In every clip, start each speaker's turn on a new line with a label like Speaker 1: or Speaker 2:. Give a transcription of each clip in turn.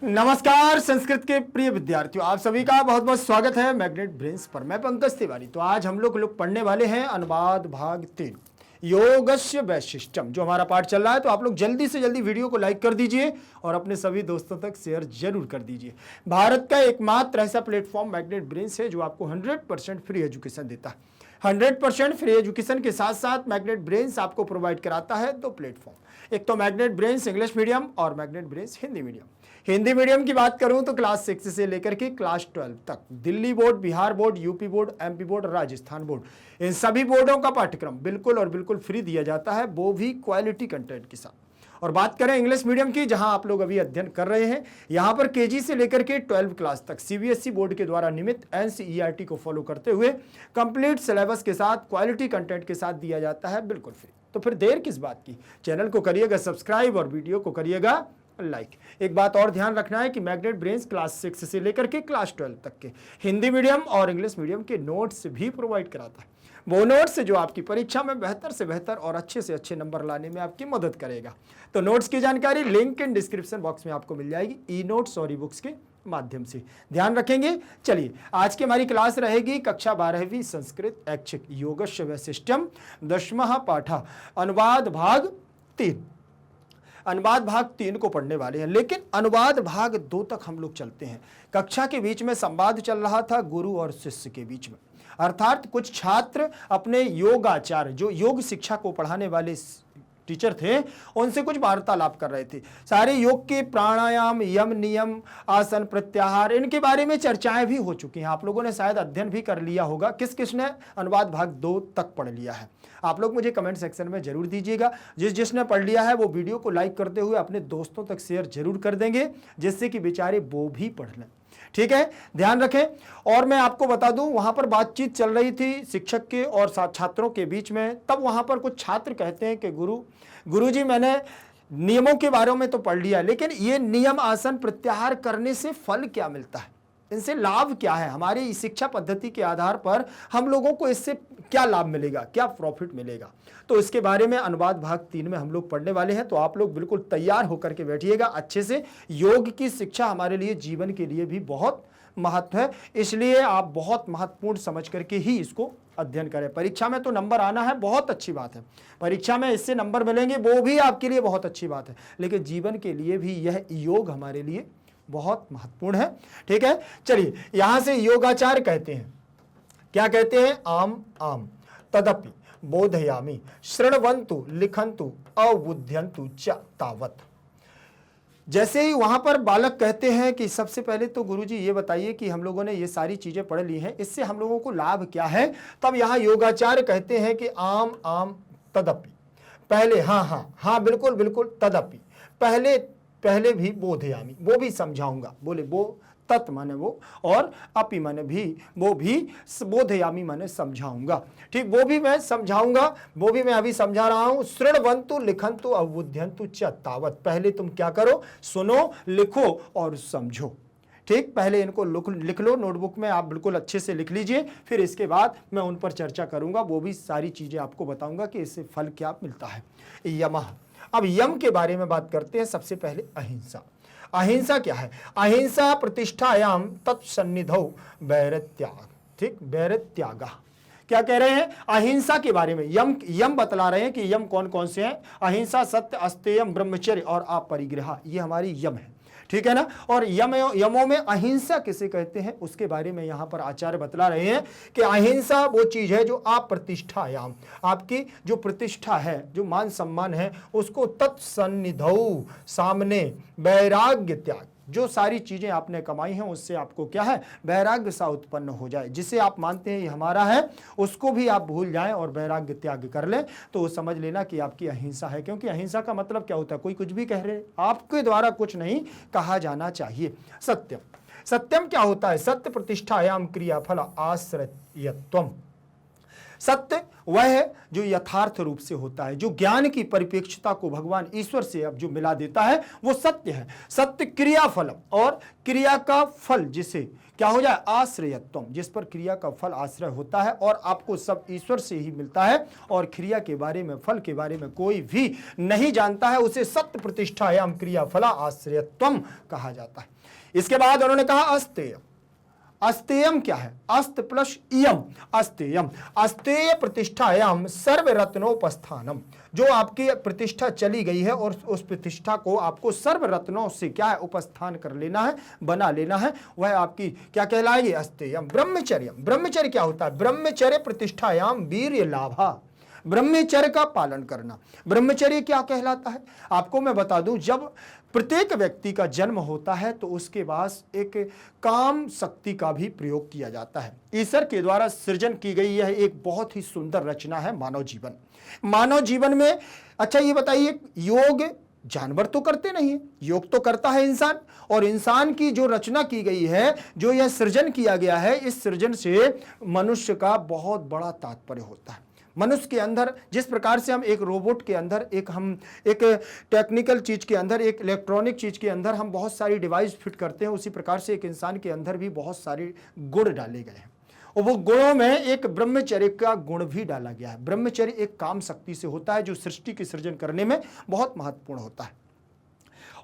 Speaker 1: नमस्कार संस्कृत के प्रिय विद्यार्थियों, आप सभी का बहुत बहुत स्वागत है मैग्नेट ब्रेन्स पर। मैं पंकज तिवारी। तो आज हम लोग पढ़ने वाले हैं अनुवाद भाग 3 योगस्य वैशिष्ट्यम, जो हमारा पाठ चल रहा है। तो आप लोग जल्दी से जल्दी वीडियो को लाइक कर दीजिए और अपने सभी दोस्तों तक शेयर जरूर कर दीजिए। भारत का एकमात्र ऐसा प्लेटफॉर्म मैग्नेट ब्रेन्स है जो आपको 100% फ्री एजुकेशन देता है। 100% फ्री एजुकेशन के साथ साथ मैग्नेट ब्रेन्स आपको प्रोवाइड कराता है दो प्लेटफॉर्म, एक तो मैग्नेट ब्रेन्स इंग्लिश मीडियम और magnet brains Hindi medium. Hindi medium की बात करूं तो क्लास 6 से लेकर के क्लास 12 तक Delhi board, Bihar board, UP board, MP board, Rajasthan board, इन सभी बोर्डों का पाठ्यक्रम बिल्कुल और बिल्कुल फ्री दिया जाता है, वो भी क्वालिटी कंटेंट के साथ। और बात करें इंग्लिश मीडियम की, जहां आप लोग अभी अध्ययन कर रहे हैं, यहां पर केजी से लेकर के 12 क्लास तक सीबीएसई बोर्ड के द्वारा निमित एनसीईआरटी को फॉलो करते हुए कंप्लीट सिलेबस के साथ क्वालिटी कंटेंट के साथ दिया जाता है बिल्कुल फ्री। तो फिर देर किस बात की, चैनल को करिएगा सब्सक्राइब और वीडियो को करिएगा लाइक। एक बात और ध्यान रखना है कि मैग्नेट ब्रेन्स क्लास 6 से लेकर के क्लास 12 तक के हिंदी मीडियम और इंग्लिश मीडियम के नोट्स भी प्रोवाइड कराता है। वो नोट्स जो आपकी परीक्षा में बेहतर से बेहतर और अच्छे से अच्छे नंबर लाने में आपकी मदद करेगा। तो नोट्स की जानकारी लिंक इन डिस्क्रिप्शन बॉक्स में आपको मिल जाएगी, ई नोट्स और ई बुक्स के माध्यम से ध्यान रखेंगे। चलिए, आज की हमारी क्लास रहेगी कक्षा 12वीं संस्कृत ऐच्छिक योगस्य वैशिष्ट्यम 10वां पाठा अनुवाद भाग 3। अनुवाद भाग 3 को पढ़ने वाले हैं, लेकिन अनुवाद भाग 2 तक हम लोग चलते हैं। कक्षा के बीच में संवाद चल रहा था गुरु और शिष्य के बीच में, अर्थात कुछ छात्र अपने योगाचार्य, जो योग शिक्षा को पढ़ाने वाले टीचर थे, उनसे कुछ वार्तालाप कर रहे थे। सारे योग के प्राणायाम, यम नियम, आसन, प्रत्याहार, इनके बारे में चर्चाएं भी हो चुकी हैं। आप लोगों ने शायद अध्ययन भी कर लिया होगा। किस किस ने अनुवाद भाग 2 तक पढ़ लिया है, आप लोग मुझे कमेंट सेक्शन में जरूर दीजिएगा। जिसने पढ़ लिया है वो वीडियो को लाइक करते हुए अपने दोस्तों तक शेयर जरूर कर देंगे, जिससे कि बेचारे वो भी पढ़ लें। ठीक है, ध्यान रखें। और मैं आपको बता दूं, वहां पर बातचीत चल रही थी शिक्षक के और छात्रों के बीच में। तब वहां पर कुछ छात्र कहते हैं कि गुरुजी, मैंने नियमों के बारे में तो पढ़ लिया, लेकिन ये नियम, आसन, प्रत्याहार करने से फल क्या मिलता है, इनसे लाभ क्या है, हमारी शिक्षा पद्धति के आधार पर हम लोगों को इससे क्या लाभ मिलेगा, क्या प्रॉफिट मिलेगा। तो इसके बारे में अनुवाद भाग 3 में हम लोग पढ़ने वाले हैं। तो आप लोग बिल्कुल तैयार होकर के बैठिएगा अच्छे से। योग की शिक्षा हमारे लिए, जीवन के लिए भी बहुत महत्व है, इसलिए आप बहुत महत्वपूर्ण समझ करके ही इसको अध्ययन करें। परीक्षा में तो नंबर आना है, बहुत अच्छी बात है, परीक्षा में इससे नंबर मिलेंगे, वो भी आपके लिए बहुत अच्छी बात है, लेकिन जीवन के लिए भी यह योग हमारे लिए बहुत महत्वपूर्ण है। ठीक है, चलिए, यहां से योगाचार्य कहते हैं, क्या कहते हैं, आम आम तदपि बोधयामि शृण्वन्तु लिखन्तु अवबुध्यन्तु च तावत। जैसे ही वहां पर बालक कहते हैं कि सबसे पहले तो गुरुजी ये बताइए कि हम लोगों ने ये सारी चीजें पढ़ ली हैं, इससे हम लोगों को लाभ क्या है। तब यहां योगाचार्य कहते हैं कि आम आम तदपि, पहले, हाँ बिल्कुल बिल्कुल, तदपि, पहले भी बोधयामी, वो भी समझाऊंगा। बोले वो, तत् माने वो, और अपि माने भी, वो भी, बोधयामी माने समझाऊंगा। ठीक, वो भी मैं समझाऊंगा, वो भी मैं अभी समझा रहा हूं। शृण्वन्तु लिखन्तु अवबुध्यन्तु च तावत, पहले तुम क्या करो, सुनो, लिखो और समझो। ठीक, पहले इनको लिख लो, नोटबुक में आप बिल्कुल अच्छे से लिख लीजिए, फिर इसके बाद मैं उन पर चर्चा करूंगा, वो भी सारी चीजें आपको बताऊंगा कि इससे फल क्या मिलता है। यमः, अब यम के बारे में बात करते हैं। सबसे पहले अहिंसा। अहिंसा क्या है, अहिंसा प्रतिष्ठायाम तत्सन्निधौ वैरत्याग। ठीक, वैरत्याग क्या कह रहे हैं, अहिंसा के बारे में यम बतला रहे हैं कि यम कौन कौन से हैं। अहिंसा, सत्य, अस्तेयम, ब्रह्मचर्य और अपरिग्रह, ये हमारी यम है। ठीक है ना। और यमों में अहिंसा किसे कहते हैं, उसके बारे में यहां पर आचार्य बतला रहे हैं कि अहिंसा वो चीज है जो अप्रतिष्ठायाम, आपकी जो प्रतिष्ठा है, जो मान सम्मान है, उसको तत्सन्निधौ, सामने, वैराग्य त्याग, जो सारी चीजें आपने कमाई हैं उससे आपको क्या है, वैराग्य सा उत्पन्न हो जाए। जिसे आप मानते हैं ये हमारा है, उसको भी आप भूल जाएं और वैराग्य त्याग कर लें, तो समझ लेना कि आपकी अहिंसा है। क्योंकि अहिंसा का मतलब क्या होता है, कोई कुछ भी कह रहे, आपके द्वारा कुछ नहीं कहा जाना चाहिए। सत्यम, सत्यम क्या होता है, सत्य प्रतिष्ठायाम क्रियाफल आश्रयत्वम। सत्य वह है जो यथार्थ रूप से होता है, जो ज्ञान की परिप्रेक्ष्यता को भगवान ईश्वर से अब जो मिला देता है वो सत्य है। सत्य क्रिया फलम, और क्रिया का फल जिसे क्या हो जाए, आश्रयत्वम, जिस पर क्रिया का फल आश्रय होता है और आपको सब ईश्वर से ही मिलता है और क्रिया के बारे में, फल के बारे में कोई भी नहीं जानता है, उसे सत्य प्रतिष्ठायाम क्रिया फला आश्रयत्वम कहा जाता है। इसके बाद उन्होंने कहा अस्तेय। अस्तेयम क्या है, अस्त प्लस इयम, अस्तेयम, अस्तेय प्रतिष्ठायाम सर्व रत्नोपस्थानम, जो आपकी प्रतिष्ठा चली गई है और उस प्रतिष्ठा को आपको सर्व रत्नों से क्या है, उपस्थान कर लेना है, बना लेना है, वह आपकी क्या कहलाएगी, अस्तेयम। ब्रह्मचर्यम, ब्रह्मचर्य क्या होता है, ब्रह्मचर्य प्रतिष्ठायाम वीर्य लाभा, ब्रह्मचर्य का पालन करना। ब्रह्मचर्य क्या कहलाता है, आपको मैं बता दूं, जब प्रत्येक व्यक्ति का जन्म होता है तो उसके पास एक काम शक्ति का भी प्रयोग किया जाता है। ईश्वर के द्वारा सृजन की गई यह एक बहुत ही सुंदर रचना है मानव जीवन। मानव जीवन में, अच्छा ये बताइए, योग जानवर तो करते नहीं है, योग तो करता है इंसान, और इंसान की जो रचना की गई है, जो यह सृजन किया गया है, इस सृजन से मनुष्य का बहुत बड़ा तात्पर्य होता है। मनुष्य के अंदर जिस प्रकार से हम एक रोबोट के अंदर, हम एक टेक्निकल चीज के अंदर, एक इलेक्ट्रॉनिक चीज के अंदर हम बहुत सारी डिवाइस फिट करते हैं, उसी प्रकार से एक इंसान के अंदर भी बहुत सारे गुण डाले गए हैं और वो गुणों में एक ब्रह्मचर्य का गुण भी डाला गया है। ब्रह्मचर्य एक काम शक्ति से होता है जो सृष्टि के सृजन करने में बहुत महत्वपूर्ण होता है।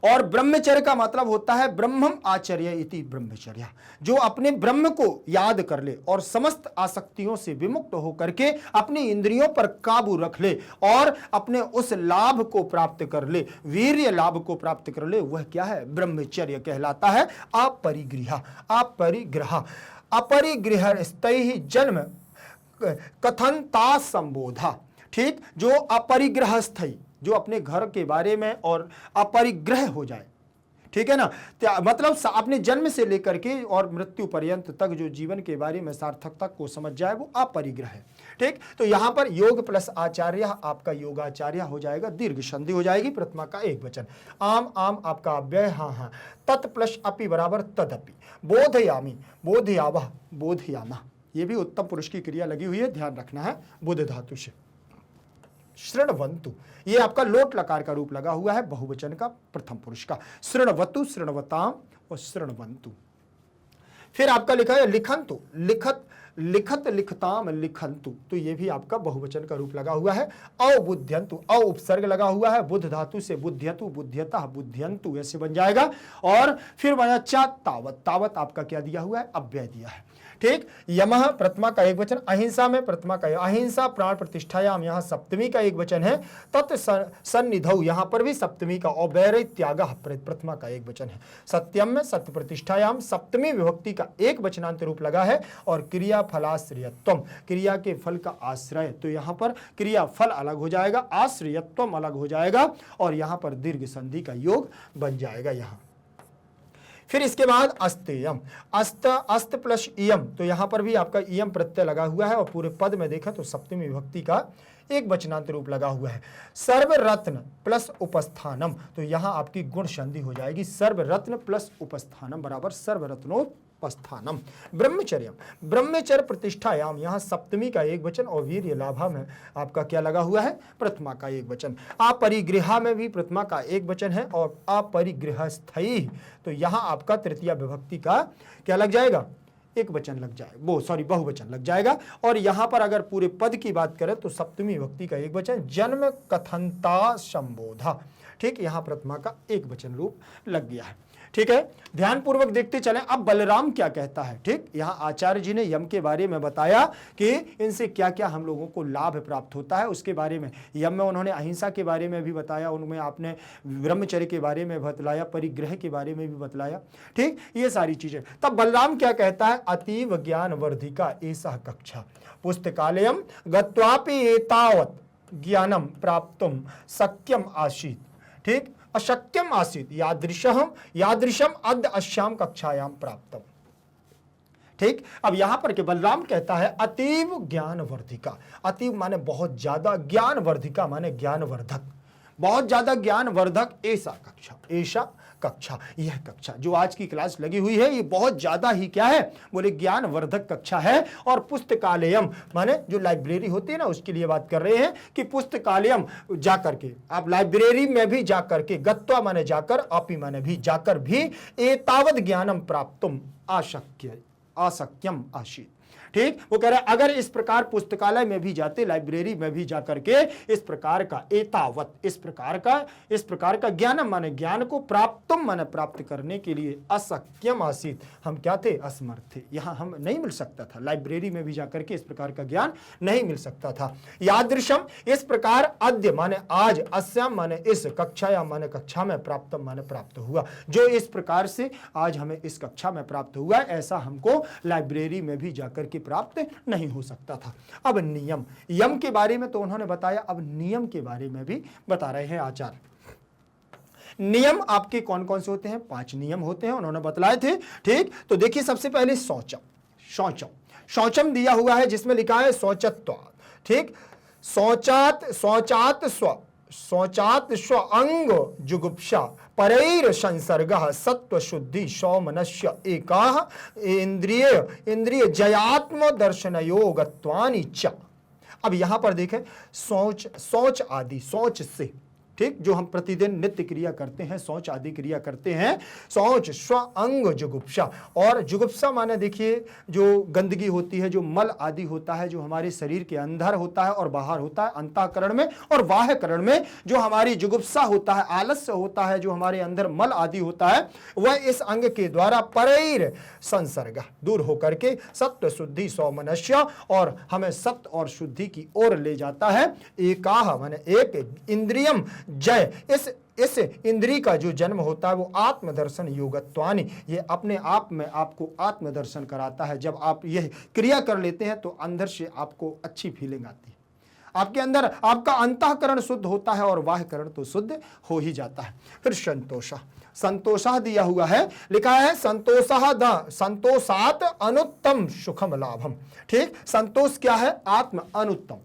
Speaker 1: और ब्रह्मचर्य का मतलब होता है ब्रह्मम आचर्य इति ब्रह्मचर्य, जो अपने ब्रह्म को याद कर ले और समस्त आसक्तियों से विमुक्त होकर के अपनी इंद्रियों पर काबू रख ले और अपने उस लाभ को प्राप्त कर ले, वीर्य लाभ को प्राप्त कर ले, वह क्या है, ब्रह्मचर्य कहलाता है। अपरिग्रह, अपरिग्रह, अपरिग्रह स्तैहि जन्म कथनता संबोधा, ठीक, जो अपरिग्रहस्थ, जो अपने घर के बारे में और अपरिग्रह हो जाए, ठीक है ना, मतलब अपने जन्म से लेकर के और मृत्यु पर्यंत तक जो जीवन के बारे में सार्थकता को समझ जाए, वो अपरिग्रह है। ठीक, तो यहां पर योग प्लस आचार्य आपका योगाचार्य हो जाएगा, दीर्घ संधि हो जाएगी, प्रथमा का एक वचन। आम आम आपका अव्यय, हाँ हाँ, तत् प्लस अपि बराबर तदपि, बोधयामी बोधयावह बोधयामा, ये भी उत्तम पुरुष की क्रिया लगी हुई है, ध्यान रखना है, बुध धातु से। शृण्वन्तु, ये आपका लोट लकार का रूप लगा हुआ है, बहुवचन का, प्रथम पुरुष का। शृण्वतु, शृण्वताम और शृण्वन्तु। फिर आपका लिखा है लिखन्तु, लिखत, लिखत लिखताम लिखन्तु, तो ये भी आपका बहुवचन का रूप लगा हुआ है। अवबुध्यन्तु, अ उपसर्ग लगा हुआ है, बुद्ध धातु से बुध्यतु, बुध्यतः, बुध्यन्तु ऐसे बन जाएगा। और फिर बना चा तावत, तावत आपका क्या दिया हुआ है, अव्यय दिया है। ठीक, यमः प्रथमा का एक वचन, अहिंसा में प्रथमा का, अहिंसा प्राण प्रतिष्ठायाम यहाँ सप्तमी का एक वचन है, तत् सन्निधौ यहाँ पर भी सप्तमी का, और वैर त्यागः प्रथमा का एक वचन है। सत्यम में सत्य प्रतिष्ठायाम सप्तमी विभक्ति का एक वचनांत रूप लगा है, और क्रिया फलाश्रयत्वम, क्रिया के फल का आश्रय, तो यहाँ पर क्रिया फल अलग हो जाएगा, आश्रयत्वम अलग हो जाएगा, और यहाँ पर दीर्घ संधि का योग बन जाएगा यहाँ। फिर इसके बाद अस्तेयम, अस्त, अस्त प्लस इयम, तो यहां पर भी आपका इयम प्रत्यय लगा हुआ है, और पूरे पद में देखा तो सप्तमी विभक्ति का एक वचनांत रूप लगा हुआ है। सर्वरत्न प्लस उपस्थानम, तो यहां आपकी गुण संधि हो जाएगी, सर्वरत्न प्लस उपस्थानम बराबर सर्वरत्नोपस्थानम। ब्रह्मचर्य, ब्रह्मचर्य प्रतिष्ठायाम, यहाँ सप्तमी का एक वचन, और वीर्य लाभा में आपका क्या लगा हुआ है, प्रथमा का एक वचन। अपरिग्रह में भी प्रथमा का एक वचन है, और अपरिग्रहस्थैः, तो यहाँ आपका तृतीया विभक्ति का क्या लग जाएगा, एक वचन लग जाए, बहुवचन लग जाएगा। और यहां पर अगर पूरे पद की बात करें तो सप्तमी विभक्ति का एक वचन, जन्म कथनता संबोधा, ठीक, यहां प्रथमा का एक वचन रूप लग गया है। ठीक है, ध्यान पूर्वक देखते चलें। अब बलराम क्या कहता है, ठीक, यहां आचार्य जी ने यम के बारे में बताया कि इनसे क्या क्या हम लोगों को लाभ प्राप्त होता है, उसके बारे में। यम में उन्होंने अहिंसा के बारे में भी बताया, उनमें आपने ब्रह्मचर्य के बारे में बतलाया, परिग्रह के बारे में भी बतलाया, ठीक, ये सारी चीजें। तब बलराम क्या कहता है, अतीव ज्ञान वर्धिका एषः कक्षा पुस्तकालयम गत्वापि एतावत् ज्ञानम प्राप्तुम शक्यम आसीत्, ठीक, अशक्यम आसीत् यादृशम अद्य अश्याम कक्षायाम प्राप्तम। ठीक, अब यहां पर के बलराम कहता है अतीव ज्ञान वर्धिका, अतीव माने बहुत ज्यादा, ज्ञान वर्धिका माने ज्ञानवर्धक, बहुत ज्यादा ज्ञानवर्धक ऐसा कक्षा, ऐसा कक्षा, यह कक्षा जो आज की क्लास लगी हुई है ये बहुत ज्यादा ही क्या है, बोले ज्ञानवर्धक कक्षा है। और पुस्तकालयम माने जो लाइब्रेरी होती है ना, उसके लिए बात कर रहे हैं कि पुस्तकालयम जाकर के, आप लाइब्रेरी में भी जाकर के, गत्वा माने जाकर, अपि माने भी जाकर भी, एतावत ज्ञानम प्राप्तुम आशक्यम आशीत। ठीक, वो कह रहा है अगर इस प्रकार पुस्तकालय में भी जाते, लाइब्रेरी में भी जाकर के इस प्रकार का एतावत, इस प्रकार का ज्ञानम माने ज्ञान को, प्राप्तुम माने प्राप्त करने के लिए, अशक्यम आसीत, हम क्या थे, असमर्थ थे, यहां हम नहीं मिल सकता था, लाइब्रेरी में भी जाकर के इस प्रकार का ज्ञान नहीं मिल सकता था। यादृशम, इस प्रकार, अद्य माने आज, अस्याम माने इस, कक्षायाम माने कक्षा में, प्राप्तम माने प्राप्त हुआ, जो इस प्रकार से आज हमें इस कक्षा में प्राप्त हुआ, ऐसा हमको लाइब्रेरी में भी जाकर के प्राप्त नहीं हो सकता था। अब नियम, यम के बारे में तो उन्होंने बताया, अब नियम के बारे में भी बता रहे हैं आचार्य। नियम आपके कौन कौन से होते हैं, 5 नियम होते हैं, उन्होंने बतलाए थे। ठीक, तो देखिए सबसे पहले शौचम दिया हुआ है जिसमें लिखा है शौचत्व। ठीक, शौचात स्व अंग जुगुप्सा परैर संसर्गः सत्व शुद्धि सौमनस्य एकाः इंद्रिय जयात्म दर्शन योगत्वानि च। अब यहां पर देखें, शौच आदि, शौच से, ठीक, जो हम प्रतिदिन नित्य क्रिया करते हैं, शौच आदि क्रिया करते हैं, शौच, स्व अंग जुगुप्सा, और जुगुप्सा माने देखिए जो गंदगी होती है, जो मल आदि होता है, जो हमारे शरीर के अंदर होता है और बाहर होता है, अंतःकरण में और बाह्यकरण में जो हमारी जुगुप्सा होता है, आलस्य होता है, जो हमारे अंदर मल आदि होता है, वह इस अंग के द्वारा परैर संसर्ग, दूर होकर के सत्व शुद्धि सौमनस्य, और हमें सत्य और शुद्धि की ओर ले जाता है। एकाह माने एक, इंद्रियम जय, इस इंद्री का जो जन्म होता है वो आत्मदर्शन योगत्वानि, ये अपने आप में आपको आत्मदर्शन कराता है। जब आप यह क्रिया कर लेते हैं तो अंदर से आपको अच्छी फीलिंग आती है, आपके अंदर आपका अंतःकरण शुद्ध होता है और बाह्यकरण तो शुद्ध हो ही जाता है। फिर संतोषा दिया हुआ है, लिखा है संतोषात अनुत्तम सुखम लाभम। ठीक, संतोष क्या है, आत्म अनुत्तम,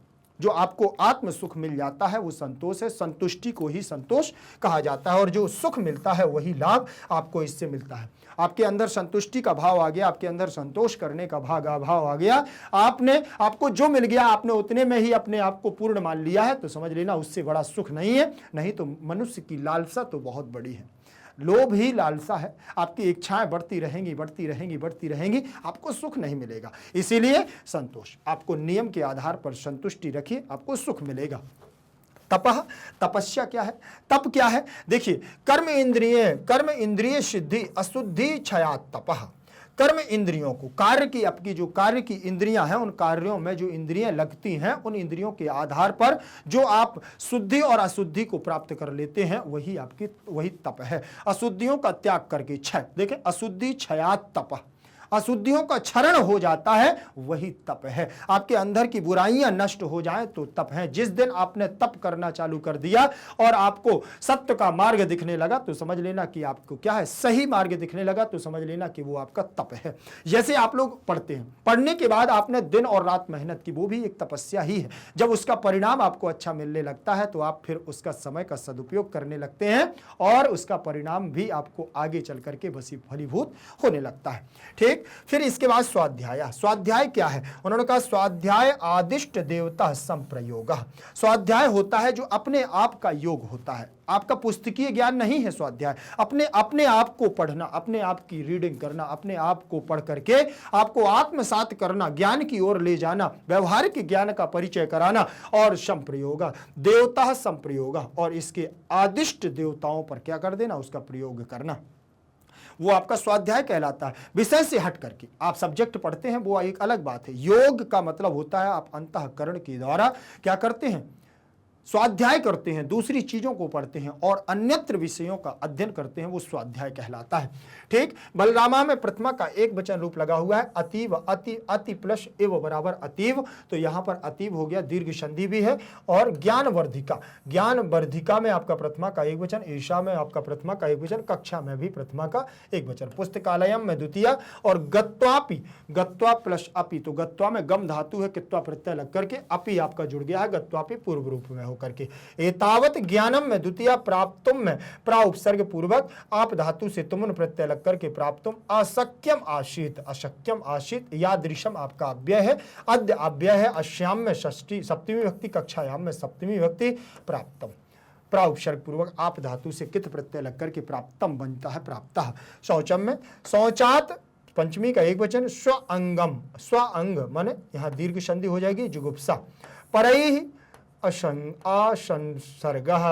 Speaker 1: जो आपको आत्म सुख मिल जाता है वो संतोष है, संतुष्टि को ही संतोष कहा जाता है, और जो सुख मिलता है वही लाभ आपको इससे मिलता है। आपके अंदर संतुष्टि का भाव आ गया, आपके अंदर संतोष करने का भाव आ गया, आपको जो मिल गया आपने उतने में ही अपने आप को पूर्ण मान लिया है, तो समझ लेना उससे बड़ा सुख नहीं है। नहीं तो मनुष्य की लालसा तो बहुत बड़ी है, लोभ ही लालसा है, आपकी इच्छाएं बढ़ती रहेंगी, आपको सुख नहीं मिलेगा। इसीलिए संतोष, आपको नियम के आधार पर संतुष्टि रखिए, आपको सुख मिलेगा। तपस्या क्या है, तप क्या है, देखिए कर्म इंद्रिय सिद्धि अशुद्धि क्षयात् तपः। कर्म इंद्रियों को, कार्य की, आपकी जो कार्य की इंद्रियां हैं, उन कार्यों में जो इंद्रियां लगती हैं, उन इंद्रियों के आधार पर जो आप शुद्धि और अशुद्धि को प्राप्त कर लेते हैं, वही तप है। अशुद्धियों का त्याग करके क्षय, देखें अशुद्धि क्षयात् तपः, अशुद्धियों का क्षरण हो जाता है, वही तप है। आपके अंदर की बुराइयां नष्ट हो जाएं तो तप है। जिस दिन आपने तप करना चालू कर दिया और आपको सत्य का मार्ग दिखने लगा तो समझ लेना कि आपको क्या है, सही मार्ग दिखने लगा तो समझ लेना कि वो आपका तप है। जैसे आप लोग पढ़ते हैं, पढ़ने के बाद आपने दिन और रात मेहनत की, वो भी एक तपस्या ही है। जब उसका परिणाम आपको अच्छा मिलने लगता है तो आप फिर उसका समय का सदुपयोग करने लगते हैं और उसका परिणाम भी आपको आगे चल करके फलीभूत होने लगता है। ठीक, फिर इसके बाद स्वाध्याय क्या है, उन्होंने कहा स्वाध्याय आदिष्ट देवता संप्रयोग। स्वाध्याय होता है जो अपने आप का योग होता है, आपका पुस्तकीय ज्ञान नहीं है। स्वाध्याय अपने आप को पढ़ना, अपने आप की रीडिंग करना, अपने आप को पढ़ करके आपको आत्मसात करना, ज्ञान की ओर ले जाना, व्यवहारिक ज्ञान का परिचय कराना। और संप्रयोग, देवता संप्रयोग, और इसके आदिष्ट देवताओं पर क्या कर देना, उसका प्रयोग करना, वो आपका स्वाध्याय कहलाता है। विषय से हट करके आप सब्जेक्ट पढ़ते हैं वो एक अलग बात है। योग का मतलब होता है आप अंतःकरण के द्वारा क्या करते हैं, स्वाध्याय करते हैं, दूसरी चीजों को पढ़ते हैं और अन्यत्र विषयों का अध्ययन करते हैं, वो स्वाध्याय कहलाता है। ठीक, बलरामा में प्रथमा का एक वचन रूप लगा हुआ है, अतीव, अति प्लस एव बराबर अतीव, तो यहां पर अतीव हो गया, दीर्घ संधि भी है। और ज्ञानवर्धिका में आपका प्रथमा का एक वचन, ईशा में आपका प्रथमा का एक वचन, कक्षा में भी प्रथमा का एक वचन, पुस्तकालयम में द्वितीय, और गत्वा प्लस अपि, तो गत्वा में गम धातु है, कित्वा प्रत्यय लग करके अपि आपका जुड़ गया है, गत्वापि पूर्व रूप में होकर के। एतावत ज्ञानम में द्वितीय प्राप्तुम में प्रा उपसर्ग पूर्वक आप धातु से तुमुन प्रत्यय लग करके प्राप्तुम अशक्यम आशीत, अशक्यम आशीत यादृशम आपका अव्यय है, अद्य अव्यय है, अश्याम में षष्ठी सप्तमी विभक्ति, कक्षायाम में सप्तमी विभक्ति, प्राप्तम प्रा उपसर्ग पूर्वक आप धातु से कित प्रत्यय लग करके प्राप्तम बनता है प्राप्तः। शौचम में शौचात पंचमी का एक वचन, स्व अंगम, स्व अंग माने यहाँ दीर्घ संधि हो जाएगी जुगुप्सा, परैः असंसर्गः,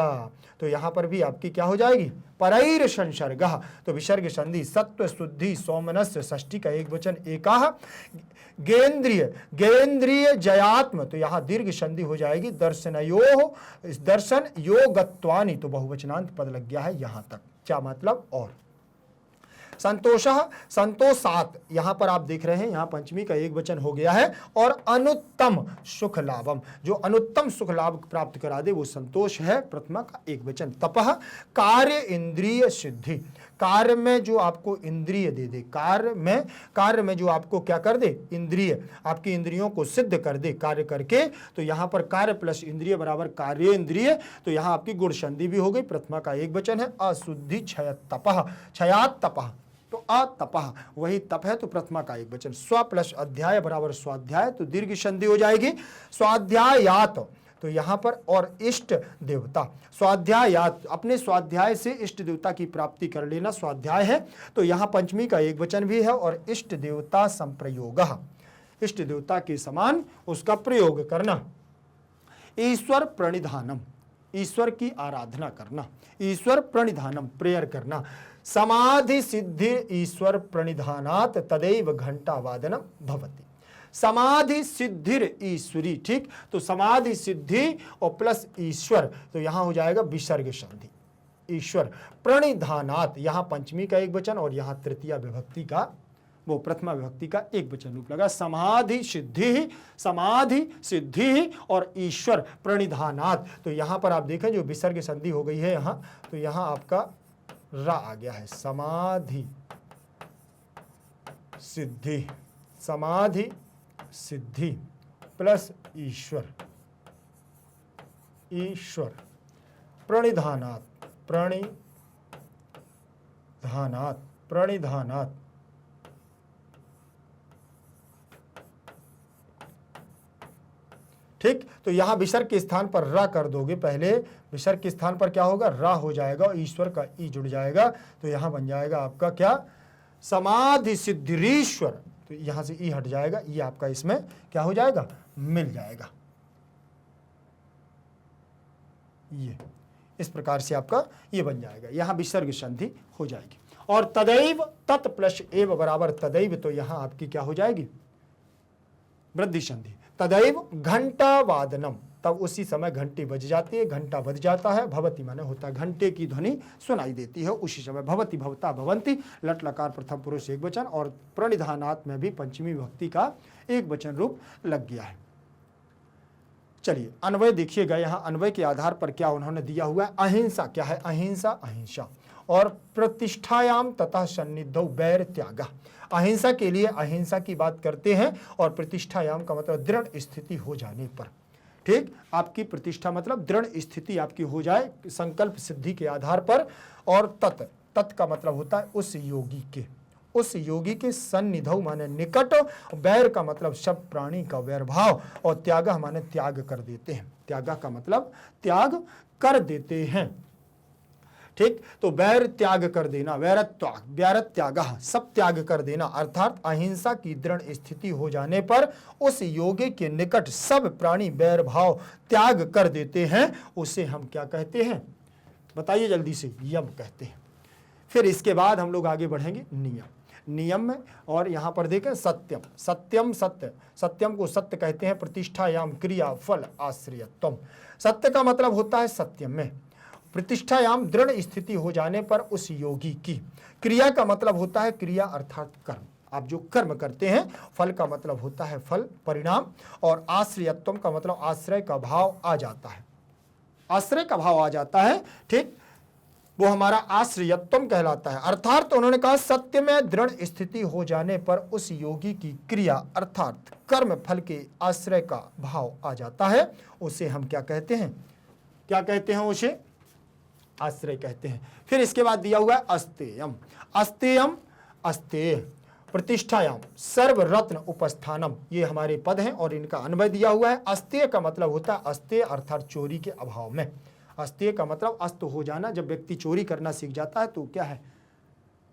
Speaker 1: तो यहाँ पर भी आपकी क्या हो जाएगी परैर संसर्गः, तो विसर्ग संधि सत्व शुद्धि सौमनस्य षष्ठी का एक वचन एकाः, गेंद्रिय गेंद्रिय जयात्म, तो यहाँ दीर्घ संधि हो जाएगी दर्शनयो दर्शन योगत्वानि, तो बहुवचनांत पद लग गया है यहाँ तक। क्या मतलब और संतोषः संतोषात, यहां पर आप देख रहे हैं यहां पंचमी का एक वचन हो गया है, और अनुत्तम सुख लाभम, जो अनुत्तम सुख लाभ प्राप्त करा दे वो संतोष है, प्रथमा का एक वचन। तपः कार्य इंद्रिय सिद्धि, कार्य में जो आपको इंद्रिय दे दे, कार्य में जो आपको क्या कर दे इंद्रिय, आपकी इंद्रियों को सिद्ध कर दे कार्य करके, तो यहां पर कार्य प्लस इंद्रिय बराबर कार्य इंद्रिय, तो यहां आपकी गुण संधि भी हो गई, प्रथमा का एक वचन है। अशुद्धि क्षयत तपः, क्षयात तपः, तो अतपः वही तप है, तो प्रथमा का एक वचन। स्व प्लस अध्याय बराबर स्वाध्याय, तो दीर्घ संधि हो जाएगी स्वाध्यायात, तो यहां पर और इष्ट देवता, स्वाध्यायात अपने स्वाध्याय से इष्ट देवता की प्राप्ति कर लेना स्वाध्याय है, तो यहां पंचमी का एक वचन भी है, और इष्ट देवता संप्रयोगः, इष्ट देवता के समान उसका प्रयोग करना। ईश्वर प्रणिधानम, ईश्वर की आराधना करना, ईश्वर प्रणिधानम प्रेयर करना। समाधि सिद्धि ईश्वर प्रणिधानात तदैव घंटा वादनम भवति, समाधि सिद्धिर ईश्वरी, ठीक, तो समाधि सिद्धि और प्लस ईश्वर, तो यहां हो जाएगा विसर्ग संधि, ईश्वर प्रणिधानात, यहां पंचमी का एक वचन और यहां तृतीय विभक्ति का वो प्रथमा विभक्ति का एक वचन रूप लगा। समाधि सिद्धि और ईश्वर प्रणिधानात, तो यहां पर आप देखें जो विसर्ग संधि हो गई है यहां, तो यहां आपका रा आ गया है, समाधि सिद्धि, समाधि सिद्धि प्लस ईश्वर, ईश्वर प्रणिधानात, प्रणिधानात, प्रणिधानात, ठीक, तो यहां विसर्ग के स्थान पर रा कर दोगे, पहले विसर्ग के स्थान पर क्या होगा रा हो जाएगा और ईश्वर का ई जुड़ जाएगा, तो यहां बन जाएगा आपका क्या समाधि सिद्धिरीश्वर, तो यहां से ई हट जाएगा, ये आपका इसमें क्या हो जाएगा मिल जाएगा, ये इस प्रकार से आपका ये बन जाएगा, यहां विसर्ग संधि हो जाएगी। और तदैव तत् प्लस एव बराबर तदैव, तो यहां आपकी क्या हो जाएगी वृद्धि संधि। तदैव घंटा वादनम, तब उसी समय घंटी बज जाती है, घंटा बज जाता है, भवती माने होता है घंटे की ध्वनि सुनाई देती है उसी समय, भवती भवता भवंती, लट लकार प्रथम पुरुष एक वचन, और प्रणिधानात में भी पंचमी विभक्ति का एक वचन रूप लग गया है। चलिए अन्वय देखिएगा, यहाँ अन्वय के आधार पर क्या उन्होंने दिया हुआ है। अहिंसा क्या है, अहिंसा अहिंसा, और प्रतिष्ठायाम तथा सन्निधौ वैर त्याग, अहिंसा के लिए अहिंसा की बात करते हैं, और प्रतिष्ठायाम का मतलब दृढ़ स्थिति हो जाने पर, ठीक, आपकी प्रतिष्ठा मतलब दृढ़ स्थिति आपकी हो जाए संकल्प सिद्धि के आधार पर, और तत् का मतलब होता है उस योगी के, उस योगी के सन्निधौ माने निकट, वैर का मतलब सब प्राणी का वैर भाव, और त्याग माने त्याग कर देते हैं, त्याग का मतलब त्याग कर देते हैं, ठीक, तो वैर त्याग कर देना, वैरत त्याग सब त्याग कर देना, अर्थात अहिंसा की दृढ़ स्थिति हो जाने पर उस योगी के निकट सब प्राणी वैर भाव त्याग कर देते हैं, उसे हम क्या कहते हैं बताइए जल्दी से, यम कहते हैं। फिर इसके बाद हम लोग आगे बढ़ेंगे नियम में, और यहाँ पर देखें सत्यम, सत्यम सत्य, सत्यम को सत्य कहते हैं, प्रतिष्ठायाम क्रिया फल आश्रयत्वम, सत्य का मतलब होता है सत्यम में, प्रतिष्ठायाम दृढ़ स्थिति हो जाने पर उस योगी की, क्रिया का मतलब होता है क्रिया अर्थात कर्म, आप जो कर्म करते हैं, फल का मतलब होता है फल परिणाम, और आश्रयत्वम का मतलब आश्रय का भाव आ जाता है, आश्रय का भाव आ जाता है, ठीक, वो हमारा आश्रयत्वम कहलाता है। अर्थात तो उन्होंने कहा सत्य में दृढ़ स्थिति हो जाने पर उस योगी की क्रिया अर्थात कर्म फल के आश्रय का भाव आ जाता है, उसे हम क्या कहते हैं क्या कहते हैं उसे? आश्रय कहते हैं। फिर इसके बाद दिया हुआ है अस्तेयम। अस्तेयम अस्तेय प्रतिष्ठायाम सर्वरत्न उपस्थानम, ये हमारे पद हैं और इनका अन्वय दिया हुआ है। अस्तेय का मतलब होता है अस्तेय अर्थात चोरी के अभाव में। अस्तेय का मतलब अस्त हो जाना, जब व्यक्ति चोरी करना सीख जाता है तो क्या है,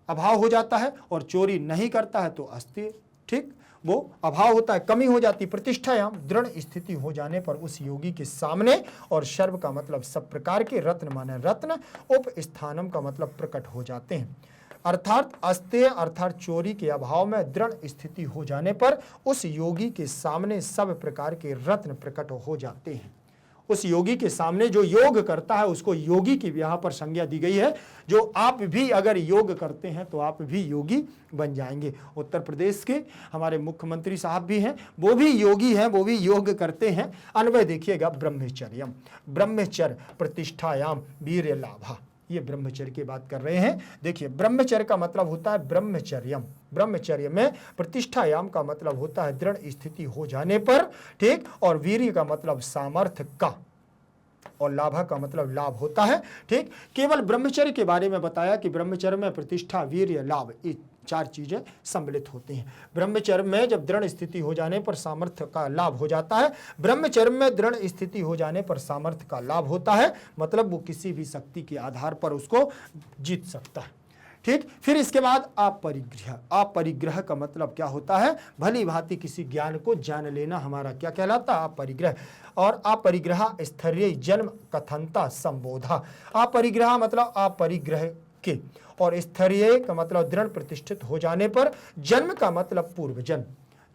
Speaker 1: अभाव हो जाता है, और चोरी नहीं करता है तो अस्तेय, ठीक, वो अभाव होता है, कमी हो जाती। प्रतिष्ठायाम दृढ़ स्थिति हो जाने पर उस योगी के सामने, और सर्व का मतलब सब प्रकार के, रत्न माने रत्न, उपस्थानम का मतलब प्रकट हो जाते हैं। अर्थात अस्तेय अर्थात चोरी के अभाव में दृढ़ स्थिति हो जाने पर उस योगी के सामने सब प्रकार के रत्न प्रकट हो जाते हैं। उस योगी के सामने जो योग करता है उसको योगी की यहाँ पर संज्ञा दी गई है। जो आप भी अगर योग करते हैं तो आप भी योगी बन जाएंगे। उत्तर प्रदेश के हमारे मुख्यमंत्री साहब भी हैं, वो भी योगी हैं, वो भी योग करते हैं। अन्वय देखिएगा, ब्रह्मचर्यम ब्रह्मचर्य प्रतिष्ठायाम वीर्य लाभा, ये ब्रह्मचर्य की बात कर रहे हैं। देखिए ब्रह्मचर्य का मतलब होता है ब्रह्मचर्यम, ब्रह्मचर्य में प्रतिष्ठायाम का मतलब होता है दृढ़ स्थिति हो जाने पर, ठीक, और वीर्य का मतलब सामर्थ्य का, और लाभा का मतलब लाभ होता है, ठीक। केवल ब्रह्मचर्य के बारे में बताया कि ब्रह्मचर्य में प्रतिष्ठा, वीर्य, लाभ, ये चार चीजें सम्मिलित होती हैं। ब्रह्मचर्य में जब दृढ़ स्थिति हो जाने पर सामर्थ्य का लाभ हो जाता है, ब्रह्मचर्य में दृढ़ स्थिति हो जाने पर सामर्थ्य का लाभ होता है, मतलब वो किसी भी शक्ति के आधार पर उसको जीत सकता है, ठीक। फिर इसके बाद अपरिग्रह। अपरिग्रह का मतलब क्या होता है, भली भांति किसी ज्ञान को जान लेना, हमारा क्या कहलाता है, अपरिग्रह। और अपरिग्रह स्थैर्य जन्म कथनता संबोधा। अपरिग्रह मतलब अपरिग्रह के, और स्थैर्य का मतलब दृढ़ प्रतिष्ठित हो जाने पर, जन्म का मतलब पूर्व जन्म,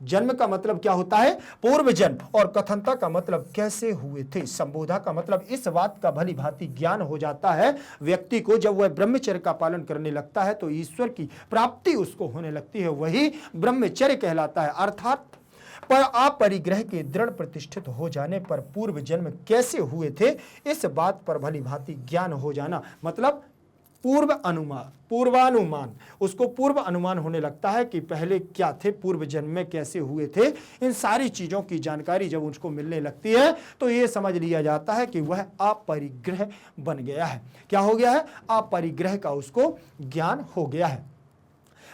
Speaker 1: जन्म का मतलब क्या होता है, पूर्व जन्म, और कथनता का मतलब कैसे हुए थे, संबोधा का मतलब इस बात का भली भांति ज्ञान हो जाता है व्यक्ति को। जब वह ब्रह्मचर्य का पालन करने लगता है तो ईश्वर की प्राप्ति उसको होने लगती है, वही ब्रह्मचर्य कहलाता है। अर्थात पर अपरिग्रह के दृढ़ प्रतिष्ठित हो जाने पर पूर्व जन्म कैसे हुए थे इस बात पर भली भांति ज्ञान हो जाना, मतलब पूर्व अनुमान, पूर्वानुमान, उसको पूर्व अनुमान होने लगता है कि पहले क्या थे, पूर्व जन्म में कैसे हुए थे। इन सारी चीजों की जानकारी जब उसको मिलने लगती है तो ये समझ लिया जाता है कि वह अपरिग्रह बन गया है। क्या हो गया है, अपरिग्रह का उसको ज्ञान हो गया है।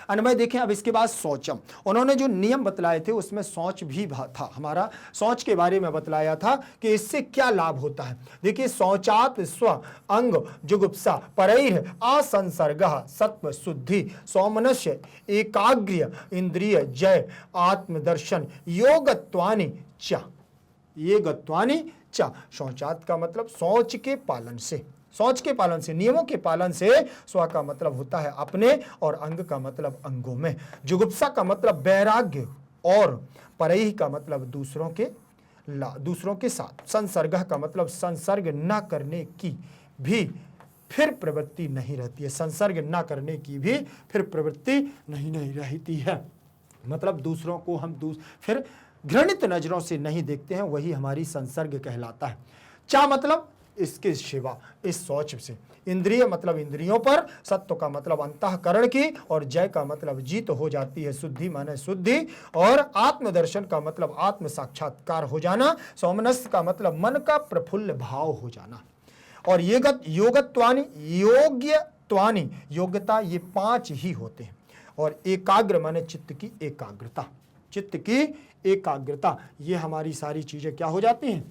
Speaker 1: अन्वय देखें अब इसके बाद शौचम। उन्होंने जो नियम बतलाए थे उसमें शौच भी था। हमारा शौच के बारे में बतलाया था कि इससे क्या लाभ होता है। देखिए, शौचात स्व अंग जुगुप्सा परैर असंसर्गः सत्व शुद्धि सौमनस्य एकाग्र्य इंद्रिय जय आत्मदर्शन योगत्वानि च। ये गत्वानि च, शौचात का मतलब शौच के पालन से, शौच के पालन से, नियमों के पालन से। स्व का मतलब होता है अपने, और अंग का मतलब अंगों में। जुगुप्सा का मतलब वैराग्य, और परैहि का मतलब दूसरों के साथ। संसर्ग का मतलब संसर्ग न करने की भी फिर प्रवृत्ति नहीं रहती है, संसर्ग न करने की भी फिर प्रवृत्ति नहीं रहती है, मतलब दूसरों को हम फिर घृणित नजरों से नहीं देखते हैं, वही हमारी संसर्ग कहलाता है। चा मतलब इसके शिवा, इस शौच से। इंद्रिय मतलब इंद्रियों पर, सत्व का मतलब अंतःकरण की, और जय का मतलब जीत हो जाती है, शुद्धि माने शुद्धि, और आत्मदर्शन का मतलब आत्म साक्षात्कार हो जाना, सौमनस्य का मतलब मन का प्रफुल्ल भाव हो जाना, और योगत्वानि योग्यत्वानि योग्यता, ये 5 ही होते हैं। और एकाग्र माने चित्त की एकाग्रता, चित्त की एकाग्रता, ये हमारी सारी चीजें क्या हो जाती हैं,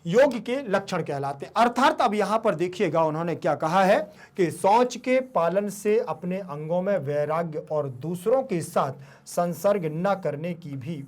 Speaker 1: योग के लक्षण कहलाते हैं। अर्थात अब यहां पर देखिएगा उन्होंने क्या कहा है कि शौच के पालन से अपने अंगों में वैराग्य और दूसरों के साथ संसर्ग न करने की भी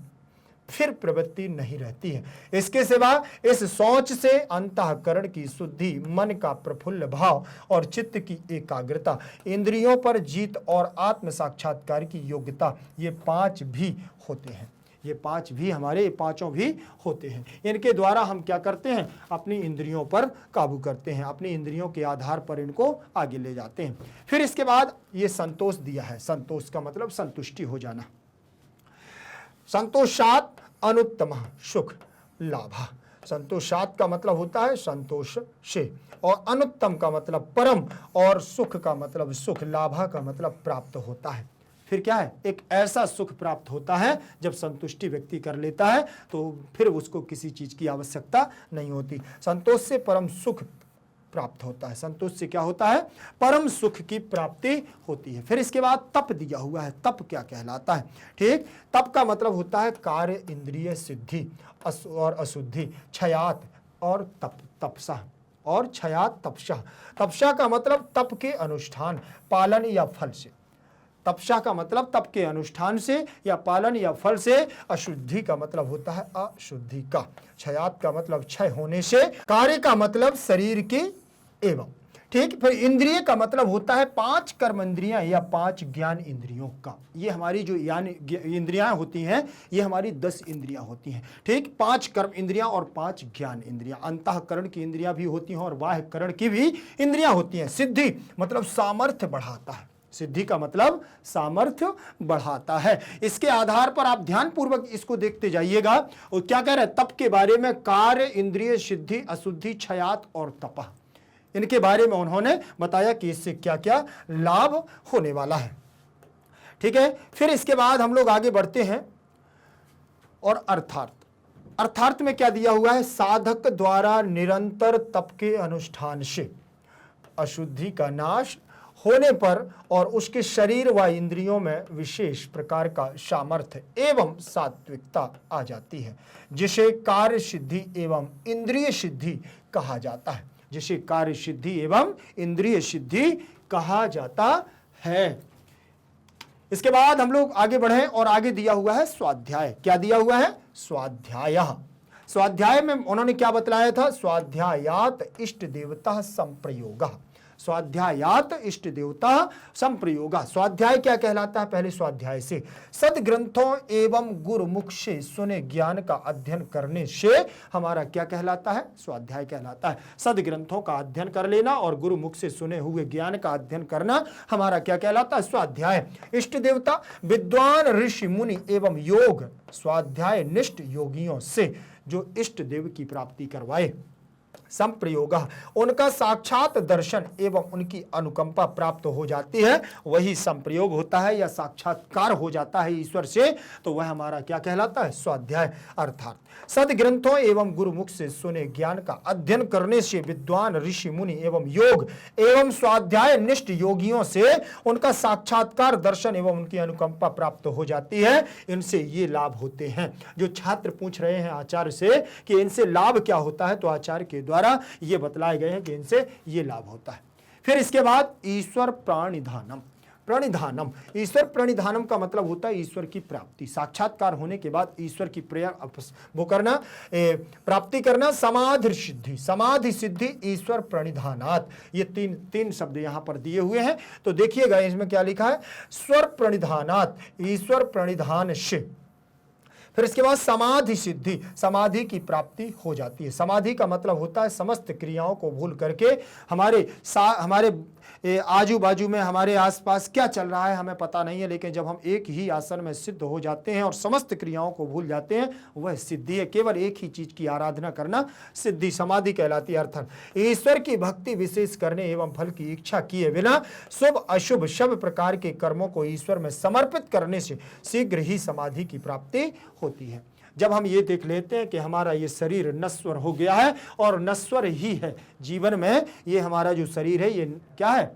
Speaker 1: फिर प्रवृत्ति नहीं रहती है। इसके सिवा इस शौच से अंतःकरण की शुद्धि, मन का प्रफुल्ल भाव और चित्त की एकाग्रता, इंद्रियों पर जीत और आत्म साक्षात्कार की योग्यता, ये 5 भी होते हैं। ये 5 भी हमारे, 5 भी होते हैं। इनके द्वारा हम क्या करते हैं, अपनी इंद्रियों पर काबू करते हैं, अपनी इंद्रियों के आधार पर इनको आगे ले जाते हैं। फिर इसके बाद ये संतोष दिया है। संतोष का मतलब संतुष्टि हो जाना। संतोषात अनुत्तम सुख लाभा। संतोषात का मतलब होता है संतोष से, और अनुत्तम का मतलब परम, और सुख का मतलब सुख, लाभा का मतलब प्राप्त होता है। फिर क्या है, एक ऐसा सुख प्राप्त होता है जब संतुष्टि व्यक्ति कर लेता है तो फिर उसको किसी चीज की आवश्यकता नहीं होती। संतोष से परम सुख प्राप्त होता है। संतोष से क्या होता है, परम सुख की प्राप्ति होती है। फिर इसके बाद तप दिया हुआ है। तप क्या कहलाता है, ठीक, तप का मतलब होता है कार्य इंद्रिय सिद्धि और अशुद्धि, क्षयात और तपसा और क्षयात तपसा। तपसा का मतलब तप के अनुष्ठान, पालन या फल से। तपसा का मतलब तप के अनुष्ठान से या पालन या फल से। अशुद्धि का मतलब होता है अशुद्धि का। क्षयात का मतलब क्षय होने से। कार्य का मतलब शरीर के एवं, ठीक। फिर इंद्रिय का मतलब होता है 5 कर्म इंद्रियां या 5 ज्ञान इंद्रियों का। ये हमारी जो इंद्रियां होती हैं ये हमारी 10 इंद्रियां होती हैं, ठीक। 5 कर्म इंद्रियां और 5 ज्ञान इंद्रियां। अंतःकरण की इंद्रियां भी होती हैं और बाह्यकरण की भी इंद्रियां होती हैं। सिद्धि मतलब सामर्थ्य बढ़ाता है। सिद्धि का मतलब सामर्थ्य बढ़ाता है। इसके आधार पर आप ध्यानपूर्वक इसको देखते जाइएगा। और क्या कह रहे हैं, तप के बारे में कार्य इंद्रिय सिद्धि अशुद्धि क्षयात और तप, इनके बारे में उन्होंने बताया कि इससे क्या क्या लाभ होने वाला है, ठीक है। फिर इसके बाद हम लोग आगे बढ़ते हैं और अर्थार्थ में क्या दिया हुआ है, साधक द्वारा निरंतर तप के अनुष्ठान से अशुद्धि का नाश होने पर और उसके शरीर व इंद्रियों में विशेष प्रकार का सामर्थ्य एवं सात्विकता आ जाती है, जिसे कार्य सिद्धि एवं इंद्रिय सिद्धि कहा जाता है। जिसे कार्य सिद्धि एवं इंद्रिय सिद्धि कहा जाता है। इसके बाद हम लोग आगे बढ़े और आगे दिया हुआ है स्वाध्याय। क्या दिया हुआ है, स्वाध्याय। स्वाध्याय में उन्होंने क्या बतलाया था, स्वाध्यायात इष्ट देवता संप्रयोगः। स्वाध्यायात इष्ट देवता संप्रयोगा। स्वाध्याय क्या कहलाता है, पहले स्वाध्याय से सदग्रंथों एवं गुरुमुख से सुने ज्ञान का अध्ययन करने से हमारा क्या कहलाता है, स्वाध्याय कहलाता है। सदग्रंथों का अध्ययन कर लेना और गुरुमुख से सुने हुए ज्ञान का अध्ययन करना हमारा क्या कहलाता है, स्वाध्याय। इष्ट देवता विद्वान ऋषि मुनि एवं योग स्वाध्याय निष्ठ योगियों से जो इष्ट देव की प्राप्ति करवाए। संप्रयोग उनका साक्षात दर्शन एवं उनकी अनुकंपा प्राप्त हो जाती है, वही संप्रयोग होता है या साक्षात्कार हो जाता है ईश्वर से, तो वह हमारा क्या कहलाता है, स्वाध्याय। अर्थात सदग्रंथों एवं गुरुमुख से सुने ज्ञान का अध्ययन करने से विद्वान ऋषि मुनि एवं योग एवं स्वाध्याय निष्ठ योगियों से उनका साक्षात्कार दर्शन एवं उनकी अनुकंपा प्राप्त हो जाती है। इनसे ये लाभ होते हैं। जो छात्र पूछ रहे हैं आचार्य से कि इनसे लाभ क्या होता है, तो आचार्य के द्वारा ये बतलाए गए हैं कि इनसे ये लाभ होता है। फिर इसके बाद ईश्वर प्रणिधानम। प्रणिधानम, ईश्वर प्रणिधानम का मतलब होता है ईश्वर की प्राप्ति। साक्षात्कार होने के बाद ईश्वर की वो करना, प्राप्ति करना। समाधि सिद्धि, समाधि सिद्धि ईश्वर प्रणिधानात। ये तीन शब्द यहां पर दिए हुए हैं, तो देखिएगा इसमें क्या लिखा है, स्वर प्रणिधानात ईश्वर प्रणिधान से। फिर इसके बाद समाधि सिद्धि, समाधि की प्राप्ति हो जाती है। समाधि का मतलब होता है समस्त क्रियाओं को भूल करके हमारे आजू बाजू में हमारे आसपास क्या चल रहा है हमें पता नहीं है, लेकिन जब हम एक ही आसन में सिद्ध हो जाते हैं और समस्त क्रियाओं को भूल जाते हैं, वह सिद्धि है। केवल एक ही चीज की आराधना करना सिद्धि, समाधि कहलाती है। अर्थात ईश्वर की भक्ति विशेष करने एवं फल की इच्छा किए बिना शुभ अशुभ सब प्रकार के कर्मों को ईश्वर में समर्पित करने से शीघ्र ही समाधि की प्राप्ति होती है। जब हम ये देख लेते हैं कि हमारा ये शरीर नश्वर हो गया है और नश्वर ही है जीवन में, ये हमारा जो शरीर है ये क्या है,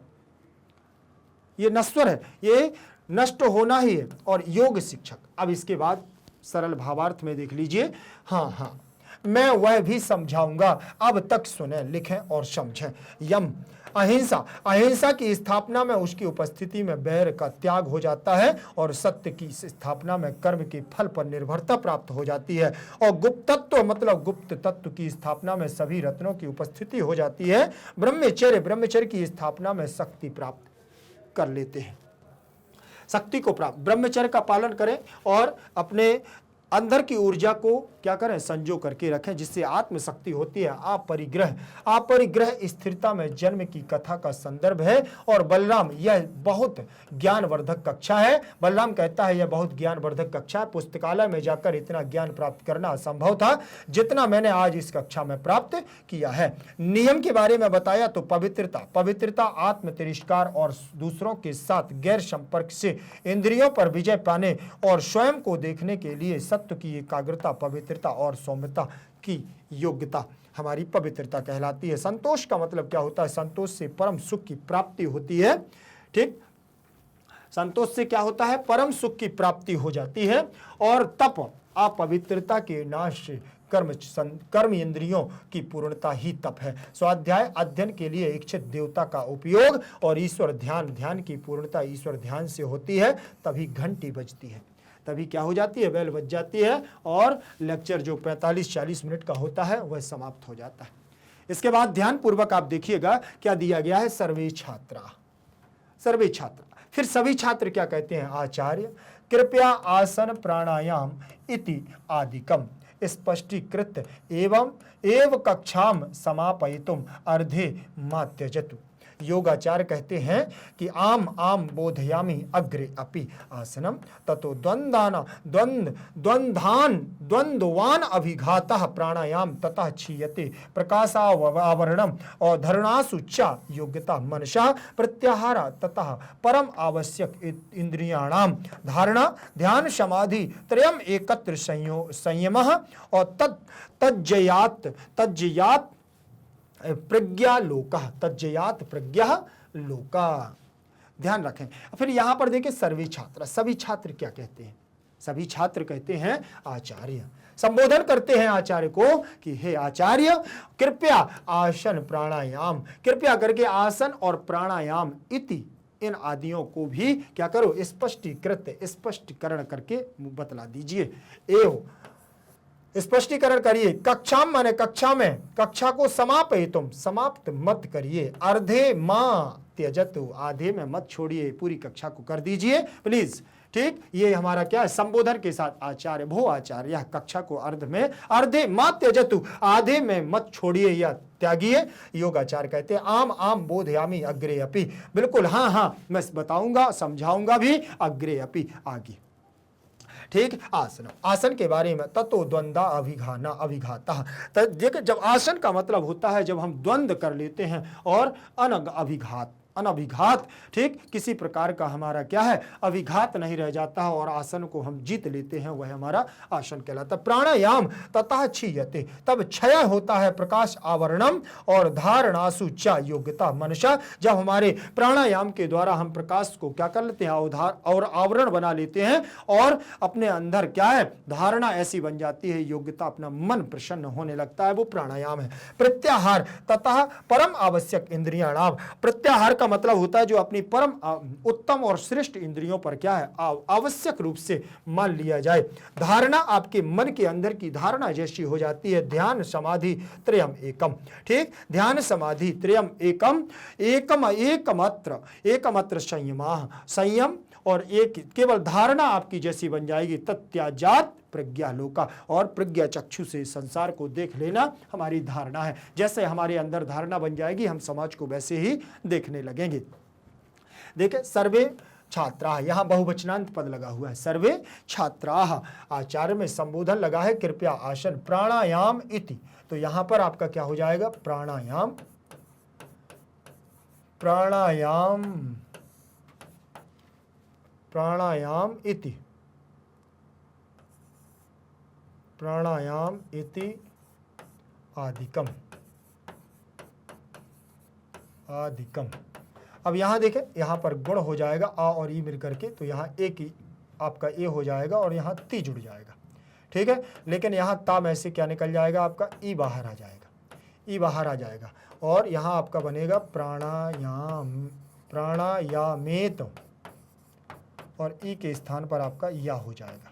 Speaker 1: ये नश्वर है, ये नष्ट होना ही है। और योग शिक्षक, अब इसके बाद सरल भावार्थ में देख लीजिए। हाँ, मैं वह भी समझाऊंगा, अब तक सुने लिखें और समझें। यम अहिंसा, अहिंसा की स्थापना में उसकी उपस्थिति में बैर का त्याग हो जाता है और सत्य की स्थापना में कर्म के फल पर निर्भरता प्राप्त हो जाती है। और गुप्तत्व मतलब गुप्त तत्व की स्थापना में सभी रत्नों की उपस्थिति हो जाती है। ब्रह्मचर्य, ब्रह्मचर्य की स्थापना में शक्ति प्राप्त कर लेते हैं। शक्ति को प्राप्त, ब्रह्मचर्य का पालन करें और अपने अंदर की ऊर्जा को क्या करें, संजो करके रखें, जिससे आत्मशक्ति होती है। अपरिग्रह स्थिरता में जन्म की कथा का संदर्भ है। और बलराम, यह बहुत ज्ञानवर्धक कक्षा है। बलराम कहता है यह बहुत ज्ञानवर्धक कक्षा है, पुस्तकालय में जाकर इतना ज्ञान प्राप्त करना असंभव था जितना मैंने आज इस कक्षा में प्राप्त किया है। नियम के बारे में बताया तो पवित्रता आत्म तिरस्कार और दूसरों के साथ गैर संपर्क से इंद्रियों पर विजय पाने और स्वयं को देखने के लिए सत्य की एकाग्रता, पवित्रता और सौम्यता की योग्यता हमारी पवित्रता कहलाती है। संतोष का मतलब क्या होता है? संतोष से परम सुख की प्राप्ति होती है। ठीक, संतोष से क्या होता है? परम सुख की प्राप्ति हो जाती है। और तप, अपवित्रता के नाश से कर्म इंद्रियों की पूर्णता ही तप है। स्वाध्याय अध्ययन के लिए इच्छित देवता का उपयोग और ईश्वर ध्यान की पूर्णता ईश्वर ध्यान से होती है। तभी घंटी बजती है, तभी क्या हो जाती है? बेल बज जाती है और लेक्चर जो 45-40 मिनट का होता है वह समाप्त हो जाता है। इसके बाद ध्यान पूर्वक आप देखिएगा क्या दिया गया है? सर्वे छात्रा। फिर सभी छात्र क्या कहते हैं? आचार्य कृपया आसन प्राणायाम इति आदिकम स्पष्टीकृत एव कक्षाम समापयितुम अर्धे मा त्यजतु। योगाचार्य कहते हैं कि आम बोधयामि अग्रे अपि आसनम ततो द्वंद्वान अभिघातः प्राणायाम ततः क्षीयते प्रकाशावरणम और धरणासुच्चा योग्यता मनसा प्रत्याहार ततः परम आवश्यक इंद्रियाणाम धारणा ध्यान समाधि त्रयम एकत्र संयमः और तज्जयात प्रज्ञा लोका, तज्जयात प्रज्ञा लोका। ध्यान रखें। फिर यहां पर देखिए सर्वे छात्र, सभी छात्र क्या कहते हैं? सभी छात्र कहते हैं आचार्य, संबोधन करते हैं आचार्य को कि हे आचार्य कृपया आसन प्राणायाम, कृपया करके आसन और प्राणायाम इति इन आदियों को भी क्या करो? स्पष्टीकरण करके बतला दीजिए। एवं स्पष्टीकरण करिए। कक्षाम माने कक्षा में, कक्षा को समापयितुम समाप्त मत करिए। अर्धे मां त्यजतु आधे में मत छोड़िए, पूरी कक्षा को कर दीजिए प्लीज। ठीक, ये हमारा क्या है? संबोधन के साथ आचार्य भो आचार्य कक्षा को अर्धे मां त्यजतु आधे में मत छोड़िए या त्यागिए। योगाचार्य कहते हैं आम बोधयामी अग्रे अपि, बिल्कुल हाँ मैं बताऊंगा समझाऊंगा भी, अग्रे अपि आगे। ठीक, आसन के बारे में ततो द्वंद्वा अभिघाता। देखिए जब आसन का मतलब होता है जब हम द्वंद्व कर लेते हैं और अनभिघात, ठीक, किसी प्रकार का हमारा क्या है? अभिघात नहीं रह जाता है और आसन को हम जीत लेते हैं, वह हमारा आसन कहलाता है। प्राणायाम ततः क्षीयते, तब क्षय होता है प्रकाश आवरणम और धारणासु च योग्यता मनसा। जब हमारे प्राणायाम के द्वारा हम प्रकाश को क्या कर लेते हैं? और आवरण बना लेते हैं और अपने अंदर क्या है? धारणा ऐसी बन जाती है, योग्यता, अपना मन प्रसन्न होने लगता है, वो प्राणायाम है। प्रत्याहार ततः परम आवश्यक इंद्रियाणाम, प्रत्याहार का मतलब होता है जो अपनी परम उत्तम और श्रेष्ठ इंद्रियों पर क्या है? आवश्यक रूप से मान लिया जाए। धारणा आपके मन के अंदर की धारणा जैसी हो जाती है। ध्यान समाधि त्रयम एकम, ठीक, ध्यान समाधि त्रयम एकमत्र संयम और एक केवल धारणा आपकी जैसी बन जाएगी। तत्याजात प्रज्ञा लोका, और प्रज्ञा चक्षु से संसार को देख लेना हमारी धारणा है। जैसे हमारे अंदर धारणा बन जाएगी हम समाज को वैसे ही देखने लगेंगे। देखिए सर्वे छात्रा, यहां बहुवचनांत पद लगा हुआ है। सर्वे छात्रा, आचार्य में संबोधन लगा है कृपया आसन प्राणायाम इति, तो यहां पर आपका क्या हो जाएगा? प्राणायाम इति आदिकम। अब यहां देखें, यहां पर गुण हो जाएगा आ और ई मिल करके, तो यहां एक ही आपका ए हो जाएगा और यहां ती जुड़ जाएगा। ठीक है, लेकिन यहां ता में से क्या निकल जाएगा? आपका ई बाहर आ जाएगा और यहां आपका बनेगा प्राणायामेत और ई के स्थान पर आपका या हो जाएगा।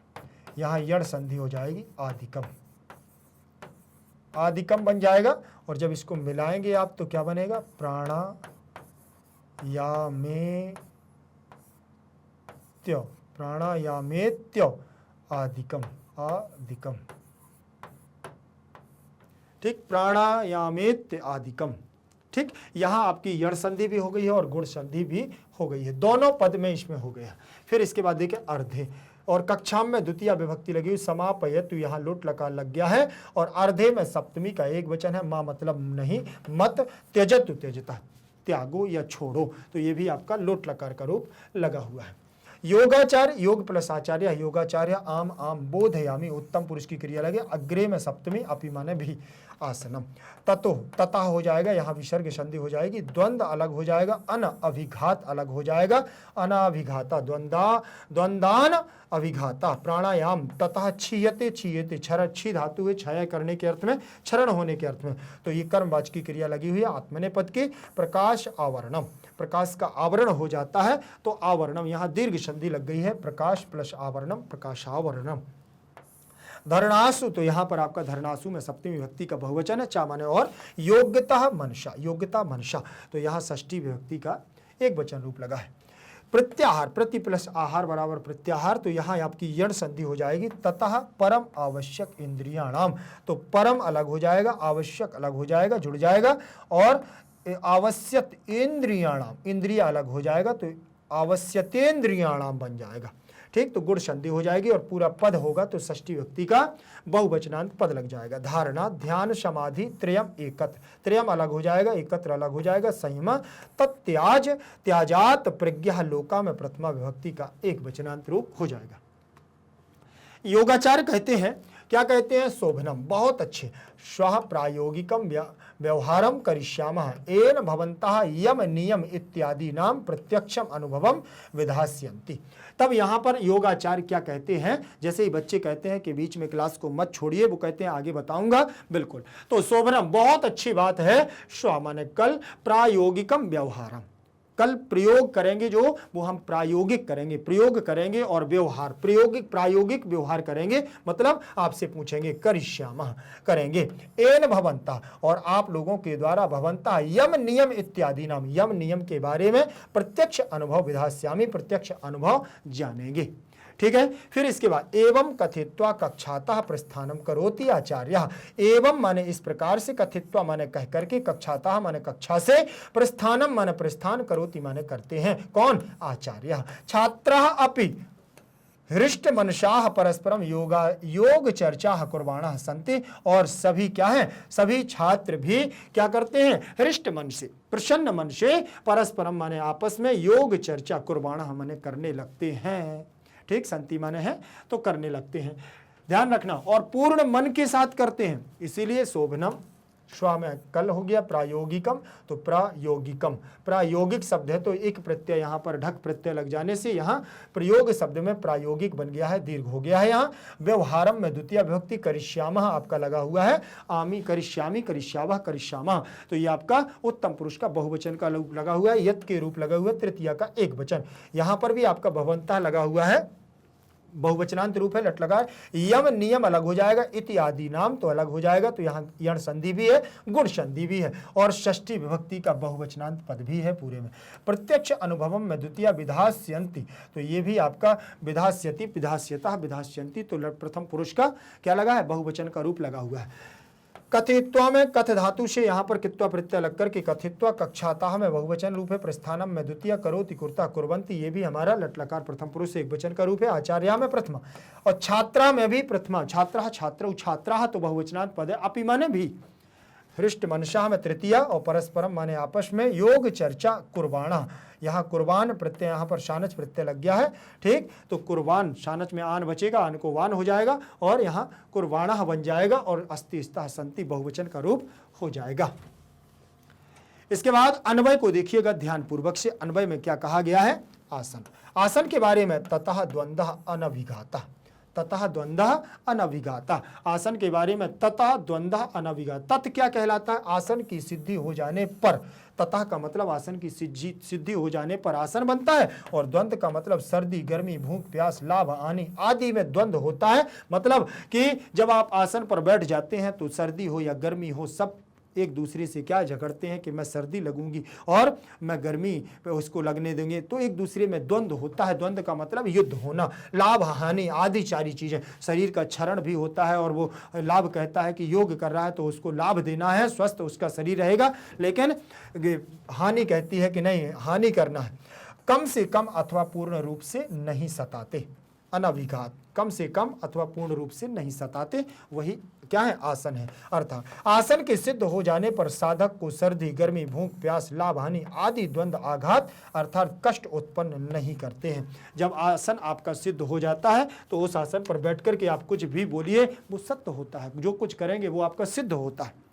Speaker 1: यहां यण संधि हो जाएगी, आदिकम बन जाएगा। और जब इसको मिलाएंगे आप तो क्या बनेगा? प्राणायामेत्य आदिकम। आदिकम। ठीक, प्राणायामेत्य आदिकम। ठीक, यहां आपकी यण संधि भी हो गई है और गुण संधि भी हो गई है, दोनों पद में इसमें हो गया। फिर इसके बाद देखिए अर्धे, और कक्षाम में द्वितीय विभक्ति लगी हुई, समापयत, तो यहाँ लोट लकार लग गया है, और अर्धे में सप्तमी का एक वचन है, माँ मतलब नहीं, मत, त्यजतु त्यजता, त्यागो या छोड़ो, तो ये भी आपका लोट लकार का रूप लगा हुआ है। योगाचार, योग प्लस आचार्य, योगाचार्य, आम आम बोधयामी, उत्तम पुरुष की क्रिया लगे, अग्रे में सप्तमी, अपि माने भी, आसनम। ततो, तथा हो जाएगा, यहाँ विसर्ग संधि हो जाएगी, द्वंद अलग हो जाएगा, अन अभिघात अलग हो जाएगा, अनाभिघाता, द्वंदान अभिघाता, प्राणायाम, तथा क्षीयते, क्षीयते, क्षरण, क्षी धातु है, क्षय करने के अर्थ में, क्षरण होने के अर्थ में, तो ये कर्मवाची की क्रिया लगी हुई है, आत्मनेपद की, प्रकाश आवरणम, प्रकाश का आवरण हो जाता है, तो आवरणम, यहाँ दीर्घ संधि लग गई है, प्रकाश प्लस आवरणम, प्रकाशावरणम। धरणासु, तो यहाँ पर आपका धरणासु में सप्तमी विभक्ति का बहुवचन है, चा माने और, योग्यता मनसा, योग्यता मनसा, तो यहाँ षष्ठी विभक्ति का एक वचन रूप लगा है। प्रत्याहार, प्रति प्लस आहार बराबर प्रत्याहार, तो यहाँ आपकी यण संधि हो जाएगी, ततः परम आवश्यक इंद्रियाणाम, तो परम अलग हो जाएगा, आवश्यक अलग हो जाएगा, जुड़ जाएगा, और आवश्यक इंद्रियाणाम, इंद्रिय अलग हो जाएगा, तो आवश्यतेंद्रियाणाम बन जाएगा। ठीक, तो गुण संधि हो जाएगी और पूरा पद होगा तो षष्ठी व्यक्ति का बहुवचनांत पद लग जाएगा। धारणा, ध्यान, समाधि, त्रयम एकत्र, त्रयम अलग हो जाएगा, एकत्र अलग हो जाएगा, संयम, तत्याज, त्याजात, प्रज्ञा, लोका में प्रथमा विभक्ति का एक वचनांत रूप हो जाएगा। योगाचार कहते हैं, क्या कहते हैं, शोभनम, बहुत अच्छे, श्वः प्रायोगिकम व्यवहारम करिष्यामः, एन भवन्तः यम नियम इत्यादि नाम प्रत्यक्षम अनुभवम विधास्यन्ति। तब यहाँ पर योगाचार क्या कहते हैं, जैसे ही बच्चे कहते हैं कि बीच में क्लास को मत छोड़िए, वो कहते हैं आगे बताऊंगा, बिल्कुल, तो शोभनम बहुत अच्छी बात है, श्व माने कल, प्रायोगिकम व्यवहारम, कल प्रयोग करेंगे जो वो हम प्रायोगिक करेंगे, प्रयोग करेंगे, और व्यवहार प्रायोगिक व्यवहार करेंगे, मतलब आपसे पूछेंगे, करिष्यामः करेंगे, एन भवन्ता, और आप लोगों के द्वारा, भवन्ता यम नियम इत्यादि नाम, यम नियम के बारे में प्रत्यक्ष अनुभव विधास्यामि, प्रत्यक्ष अनुभव जानेंगे। ठीक है, फिर इसके बाद एवं कथित्वा कक्षातः प्रस्थानम करोति आचार्य, एवं माने इस प्रकार से, कथित्वा माने कह करके, कक्षातः माने कक्षा से, प्रस्थानम माने प्रस्थान, करोति माने करते हैं, कौन, आचार्य, छात्राः अपि हृष्ट मनसाः परस्परम योग चर्चा कुर्वाणाः सन्ति, और सभी क्या है, सभी छात्र भी क्या करते हैं, हृष्ट मन से, प्रसन्न मन से, परस्परम माने आपस में, योग चर्चा कुर्वाणाः माने करने लगते हैं। ठीक, संति माने है तो करने लगते हैं, ध्यान रखना, और पूर्ण मन के साथ करते हैं, इसीलिए शोभनम, श्वा में कल हो गया, प्रायोगिकम, तो प्रायोगिकम, प्रायोगिक शब्द है, तो एक प्रत्यय यहाँ पर ढक प्रत्यय लग जाने से यहाँ प्रयोग शब्द में प्रायोगिक बन गया है, दीर्घ हो गया है। यहाँ व्यवहारम में द्वितीय विभक्ति, करिष्यामः आपका लगा हुआ है, आमी करिष्यामी, करिष्यावः करिष्यामः, तो ये आपका उत्तम पुरुष का बहुवचन का रूप लगा हुआ है, यत के रूप लगा हुआ है, तृतीया का एक वचन, यहाँ पर भी आपका भवन्तः लगा हुआ है, बहुवचनांत रूप है, लट लगा, यम नियम अलग हो जाएगा, इत्यादि नाम तो अलग हो जाएगा, तो यहाँ यण संधि भी है, गुण संधि भी है, और षष्ठी विभक्ति का बहुवचनांत पद भी है पूरे में। प्रत्यक्ष अनुभवम में द्वितीय विधास्यन्ति, तो ये भी आपका विधास्यति, विधास्यतः, विधास्यन्ति, तो प्रथम पुरुष का क्या लगा है, बहुवचन का रूप लगा हुआ है। कथित्वा में कथ धातु से यहाँ पर कित्वा प्रत्यय लग करके कथित्वा, कक्षातः में बहुवचन रूप है, प्रस्थानम में द्वितीय, करोति कुर्ता कुर्वन्ति, ये भी हमारा लटलकार प्रथम पुरुष से एक वचन का रूप है, आचार्य में प्रथमा, और छात्रा में भी प्रथमा, छात्रः, छात्रौ, छात्राः तो बहुवचनांत पद है, अपि माने भी, हृष्ट मनसा में तृतीया, और परस्परम माने आपस में, योग चर्चा कुर्बाणा, यहाँ कुर्बान प्रत्यय, यहाँ पर शानच प्रत्यय लग गया है। ठीक, तो कुर्बान, शानच में आन बचेगा, आन को वान हो जाएगा, और यहाँ कुर्बाणा बन जाएगा, और अस्ति स्तः सन्ति बहुवचन का रूप हो जाएगा। इसके बाद अन्वय को देखिएगा ध्यान पूर्वक से, अन्वय में क्या कहा गया है, आसन, आसन के बारे में, ततः द्वंद्वः अनभिघातः, ततः द्वंद्वः अनभिघातः, आसन के बारे में, ततः द्वंद्वः अनभिघातः, तत् क्या कहलाता है, आसन की सिद्धि हो जाने पर, ततः का मतलब आसन की सिद्धि हो जाने पर आसन बनता है, और द्वंद्व का मतलब सर्दी, गर्मी, भूख, प्यास, लाभ, हानि आदि में द्वंद्व होता है, मतलब कि जब आप आसन पर बैठ जाते हैं तो सर्दी हो या गर्मी हो, सब एक दूसरे से क्या झगड़ते हैं कि मैं सर्दी लगूंगी और मैं गर्मी पे उसको लगने देंगे, तो एक दूसरे में द्वंद्व होता है। द्वंद्व का मतलब युद्ध होना, लाभ हानि आदि सारी चीजें, शरीर का क्षरण भी होता है और वो लाभ कहता है कि योग कर रहा है तो उसको लाभ देना है, स्वस्थ उसका शरीर रहेगा, लेकिन हानि कहती है कि नहीं, हानि करना है। कम से कम अथवा पूर्ण रूप से नहीं सताते, अनभिघात, कम से कम अथवा पूर्ण रूप से नहीं सताते, वही क्या है, आसन है। अर्थात आसन के सिद्ध हो जाने पर साधक को सर्दी, गर्मी, भूख, प्यास, लाभ, हानि आदि द्वंद्व, आघात अर्थात कष्ट उत्पन्न नहीं करते हैं। जब आसन आपका सिद्ध हो जाता है तो उस आसन पर बैठ कर के आप कुछ भी बोलिए वो सत्य होता है, जो कुछ करेंगे वो आपका सिद्ध होता है।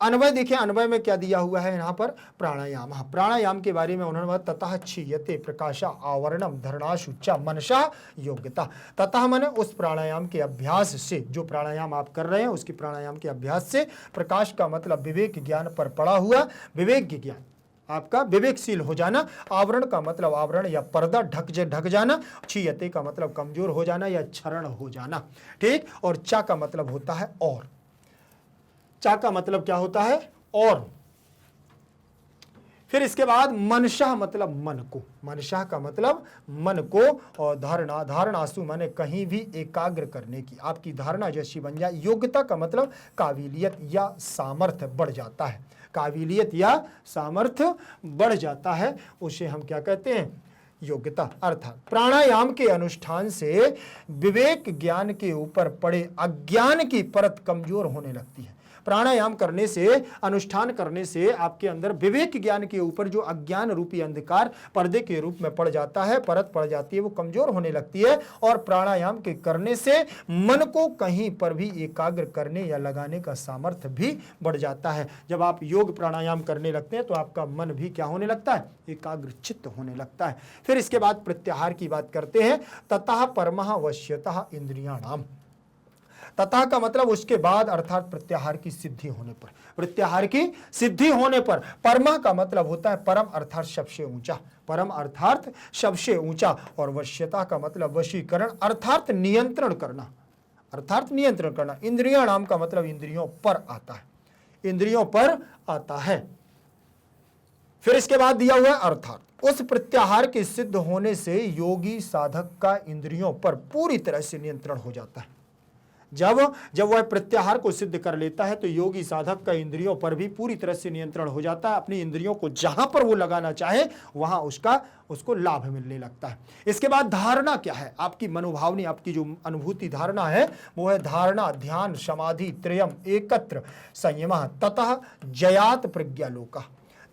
Speaker 1: अन्वय देखिए, अन्वय में क्या दिया हुआ है यहाँ पर, प्राणायाम। प्राणायाम के बारे में उन्होंने ततः क्षीयते प्रकाशा आवरणम धरणाशुचा मनसा योग्यता। ततः माने उस प्राणायाम के अभ्यास से, जो प्राणायाम आप कर रहे हैं उसके प्राणायाम के अभ्यास से, प्रकाश का मतलब विवेक ज्ञान पर पड़ा हुआ, विवेक ज्ञान आपका विवेकशील हो जाना, आवरण का मतलब आवरण या पर्दा ढक जाना, क्षीयते का मतलब कमजोर हो जाना या क्षरण हो जाना, ठीक। और चा का मतलब होता है और, चा का मतलब क्या होता है, और। फिर इसके बाद मनशा मतलब मन को, मनशा का मतलब मन को, और धारणा, धारणासु माने कहीं भी एकाग्र करने की, आपकी धारणा जैसी बन जाए। योग्यता का मतलब काबिलियत या सामर्थ्य बढ़ जाता है, काबिलियत या सामर्थ्य बढ़ जाता है, उसे हम क्या कहते हैं, योग्यता। अर्थात प्राणायाम के अनुष्ठान से विवेक ज्ञान के ऊपर पड़े अज्ञान की परत कमजोर होने लगती है। प्राणायाम करने से, अनुष्ठान करने से आपके अंदर विवेक ज्ञान के ऊपर जो अज्ञान रूपी अंधकार पर्दे के रूप में पड़ जाता है, परत पड़ जाती है, वो कमजोर होने लगती है। और प्राणायाम के करने से मन को कहीं पर भी एकाग्र करने या लगाने का सामर्थ्य भी बढ़ जाता है। जब आप योग प्राणायाम करने लगते हैं तो आपका मन भी क्या होने लगता है, एकाग्र चित्त होने लगता है। फिर इसके बाद प्रत्याहार की बात करते हैं। ततः परमः वश्यतः इंद्रियाणाम। तथा का मतलब उसके बाद अर्थात प्रत्याहार की सिद्धि होने पर, प्रत्याहार की सिद्धि होने पर। परमा का मतलब होता है परम अर्थात सबसे ऊंचा, परम अर्थात सबसे ऊंचा। और वश्यता का मतलब वशीकरण अर्थात नियंत्रण करना, अर्थात नियंत्रण करना। इंद्रिया नाम का मतलब इंद्रियों पर आता है, इंद्रियों पर आता है। फिर इसके बाद दिया हुआ है अर्थात उस प्रत्याहार के सिद्ध होने से योगी साधक का इंद्रियों पर पूरी तरह से नियंत्रण हो जाता है। जब वह प्रत्याहार को सिद्ध कर लेता है तो योगी साधक का इंद्रियों पर भी पूरी तरह से नियंत्रण हो जाता है। अपनी इंद्रियों को जहां पर वो लगाना चाहे वहां उसको लाभ मिलने लगता है। इसके बाद धारणा क्या है, आपकी मनोभावनी, आपकी जो अनुभूति धारणा है वो है धारणा, ध्यान, समाधि, त्रयम एकत्र संयमः ततः जयात प्रज्ञालोका।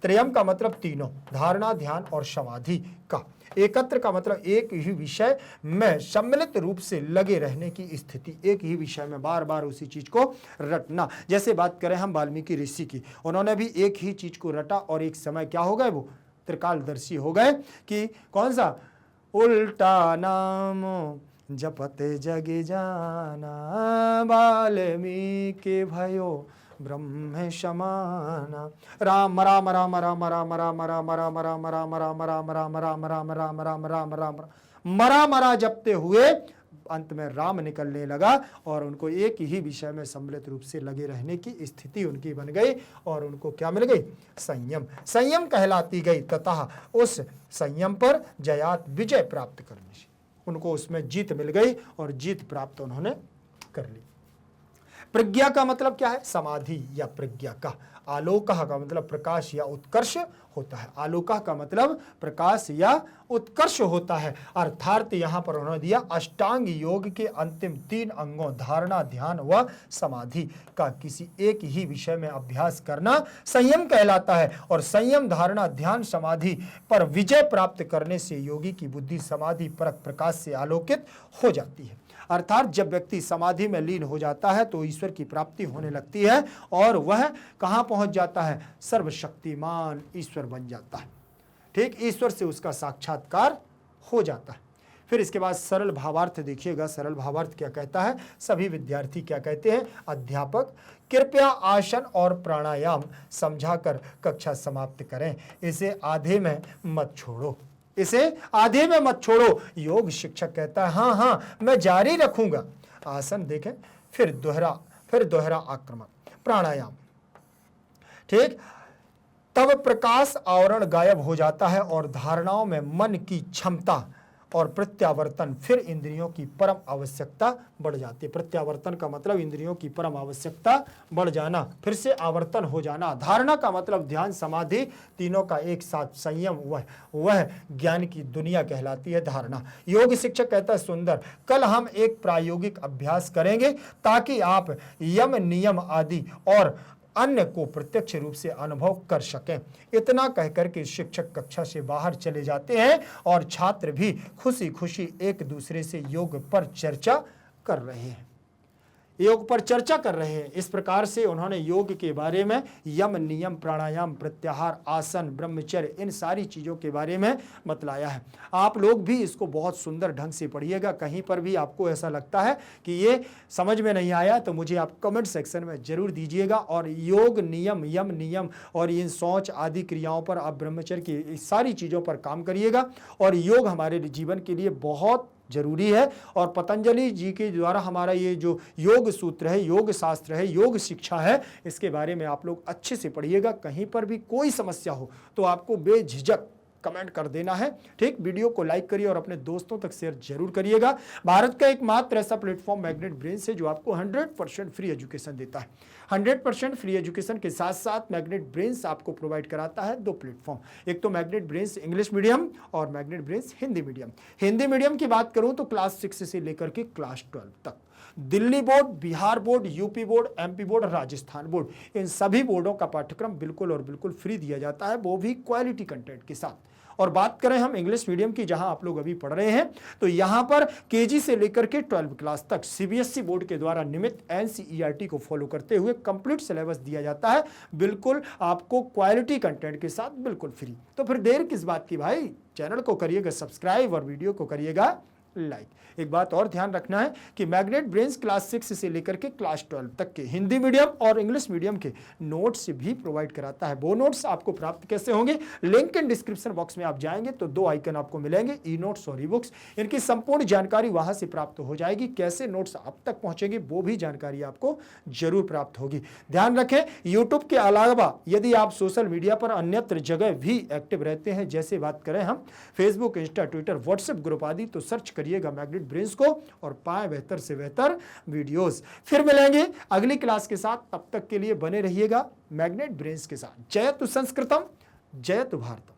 Speaker 1: त्रयम का मतलब तीनों, धारणा, ध्यान और समाधि का। एकत्र का मतलब एक ही विषय में सम्मिलित रूप से लगे रहने की स्थिति, एक ही विषय में बार बार उसी चीज को रटना। जैसे बात करें हम वाल्मीकि ऋषि की, उन्होंने भी एक ही चीज को रटा और एक समय क्या हो गए, वो त्रिकालदर्शी हो गए कि कौन सा, उल्टा नाम जपते जगे जाना वाल्मीकि भयो ब्रह्म समाना। राम राम राम राम राम राम राम राम राम राम राम राम राम राम राम राम राम राम राम मरा मरा जपते हुए अंत में राम निकलने लगा और उनको एक ही विषय में सम्मिलित रूप से लगे रहने की स्थिति उनकी बन गई और उनको क्या मिल गई, संयम, संयम कहलाती गई। तथा उस संयम पर जयात विजय प्राप्त करने से उनको उसमें जीत मिल गई और जीत प्राप्त उन्होंने कर ली। प्रज्ञा का मतलब क्या है, समाधि या प्रज्ञा का। आलोकः का मतलब प्रकाश या उत्कर्ष होता है, आलोकः का मतलब प्रकाश या उत्कर्ष होता है। अर्थात यहां पर उन्होंने दिया अष्टांग योग के अंतिम 3 अंगों धारणा, ध्यान व समाधि का किसी एक ही विषय में अभ्यास करना संयम कहलाता है। और संयम, धारणा, ध्यान, समाधि पर विजय प्राप्त करने से योगी की बुद्धि समाधि परक प्रकाश से आलोकित हो जाती है। अर्थात जब व्यक्ति समाधि में लीन हो जाता है तो ईश्वर की प्राप्ति होने लगती है और वह कहां पहुंच जाता है, सर्वशक्तिमान ईश्वर बन जाता है। ठीक, ईश्वर से उसका साक्षात्कार हो जाता है। फिर इसके बाद सरल भावार्थ देखिएगा, सरल भावार्थ क्या कहता है, सभी विद्यार्थी क्या कहते हैं, अध्यापक कृपया आसन और प्राणायाम समझाकर कक्षा समाप्त करें, इसे आधे में मत छोड़ो, इसे आधे में मत छोड़ो। योग शिक्षक कहता है हाँ हाँ मैं जारी रखूंगा। आसन देखें, फिर दोहरा आक्रमण, प्राणायाम ठीक, तब प्रकाश आवरण गायब हो जाता है और धारणाओं में मन की क्षमता और प्रत्यावर्तन, फिर इंद्रियों की परम आवश्यकता बढ़ जाती है। प्रत्यावर्तन का मतलब इंद्रियों की परम आवश्यकता बढ़ जाना, फिर से आवर्तन हो जाना। धारणा का मतलब ध्यान समाधि तीनों का एक साथ संयम, वह ज्ञान की दुनिया कहलाती है धारणा। योग शिक्षक कहता है सुंदर, कल हम एक प्रायोगिक अभ्यास करेंगे ताकि आप यम नियम आदि और अन्य को प्रत्यक्ष रूप से अनुभव कर सकें। इतना कहकर के शिक्षक कक्षा से बाहर चले जाते हैं और छात्र भी खुशी खुशी एक दूसरे से योग पर चर्चा कर रहे हैं, योग पर चर्चा कर रहे हैं। इस प्रकार से उन्होंने योग के बारे में यम नियम, प्राणायाम, प्रत्याहार, आसन, ब्रह्मचर्य, इन सारी चीज़ों के बारे में बतलाया है। आप लोग भी इसको बहुत सुंदर ढंग से पढ़िएगा। कहीं पर भी आपको ऐसा लगता है कि ये समझ में नहीं आया तो मुझे आप कमेंट सेक्शन में जरूर दीजिएगा। और योग नियम, यम नियम और इन शौच आदि क्रियाओं पर, आप ब्रह्मचर्य की सारी चीज़ों पर काम करिएगा। और योग हमारे जीवन के लिए बहुत जरूरी है। और पतंजलि जी के द्वारा हमारा ये जो योग सूत्र है, योग शास्त्र है, योग शिक्षा है, इसके बारे में आप लोग अच्छे से पढ़िएगा। कहीं पर भी कोई समस्या हो तो आपको बेझिझक कमेंट कर देना है। ठीक, वीडियो को लाइक करिए और अपने दोस्तों तक शेयर जरूर करिएगा। भारत का एकमात्र ऐसा प्लेटफॉर्म मैग्नेट ब्रेन्स है जो आपको 100% फ्री एजुकेशन देता है। 100% फ्री एजुकेशन के साथ साथ मैग्नेट ब्रेन्स आपको प्रोवाइड कराता है 2 प्लेटफॉर्म, एक तो मैग्नेट ब्रेन्स इंग्लिश मीडियम और magnet brains Hindi medium. Hindi medium की बात करूं तो क्लास 6 से लेकर के क्लास 12 तक Delhi board, Bihar board, UP board, MP board, Rajasthan board, इन सभी बोर्डों का पाठ्यक्रम बिल्कुल और बिल्कुल फ्री दिया जाता है, वो भी क्वालिटी कंटेंट के साथ। और बात करें हम इंग्लिश मीडियम की, जहां आप लोग अभी पढ़ रहे हैं, तो यहां पर केजी से लेकर के 12 क्लास तक सीबीएसई बोर्ड के द्वारा नियमित एनसीईआरटी को फॉलो करते हुए कंप्लीट सिलेबस दिया जाता है, बिल्कुल आपको क्वालिटी कंटेंट के साथ, बिल्कुल फ्री। तो फिर देर किस बात की भाई, चैनल को करिएगा सब्सक्राइब और वीडियो को करिएगा लाइक। एक बात और ध्यान रखना है कि मैग्नेट ब्रेन्स क्लास 6 से लेकर के क्लास 12 तक के हिंदी मीडियम और इंग्लिश मीडियम के नोट्स भी प्रोवाइड कराता है। वो नोट्स आपको प्राप्त कैसे होंगे, लिंक इन डिस्क्रिप्शन बॉक्स में आप जाएंगे तो 2 आइकन आपको मिलेंगे, ई नोट्स और ई बुक्स। इनकी संपूर्ण जानकारी वहां से प्राप्त हो जाएगी। कैसे नोट्स आप तक पहुंचेंगे वो भी जानकारी आपको जरूर प्राप्त होगी। ध्यान रखें, यूट्यूब के अलावा यदि आप सोशल मीडिया पर अन्यत्र जगह भी एक्टिव रहते हैं, जैसे बात करें हम Facebook, Insta, Twitter, WhatsApp group आदि, तो सर्च करिएगा मैग्नेट ब्रेन्स को और पाएं बेहतर से बेहतर वीडियोस। फिर मिलेंगे अगली क्लास के साथ, तब तक के लिए बने रहिएगा मैग्नेट ब्रेन्स के साथ। जयतु संस्कृतम, जयतु भारतम।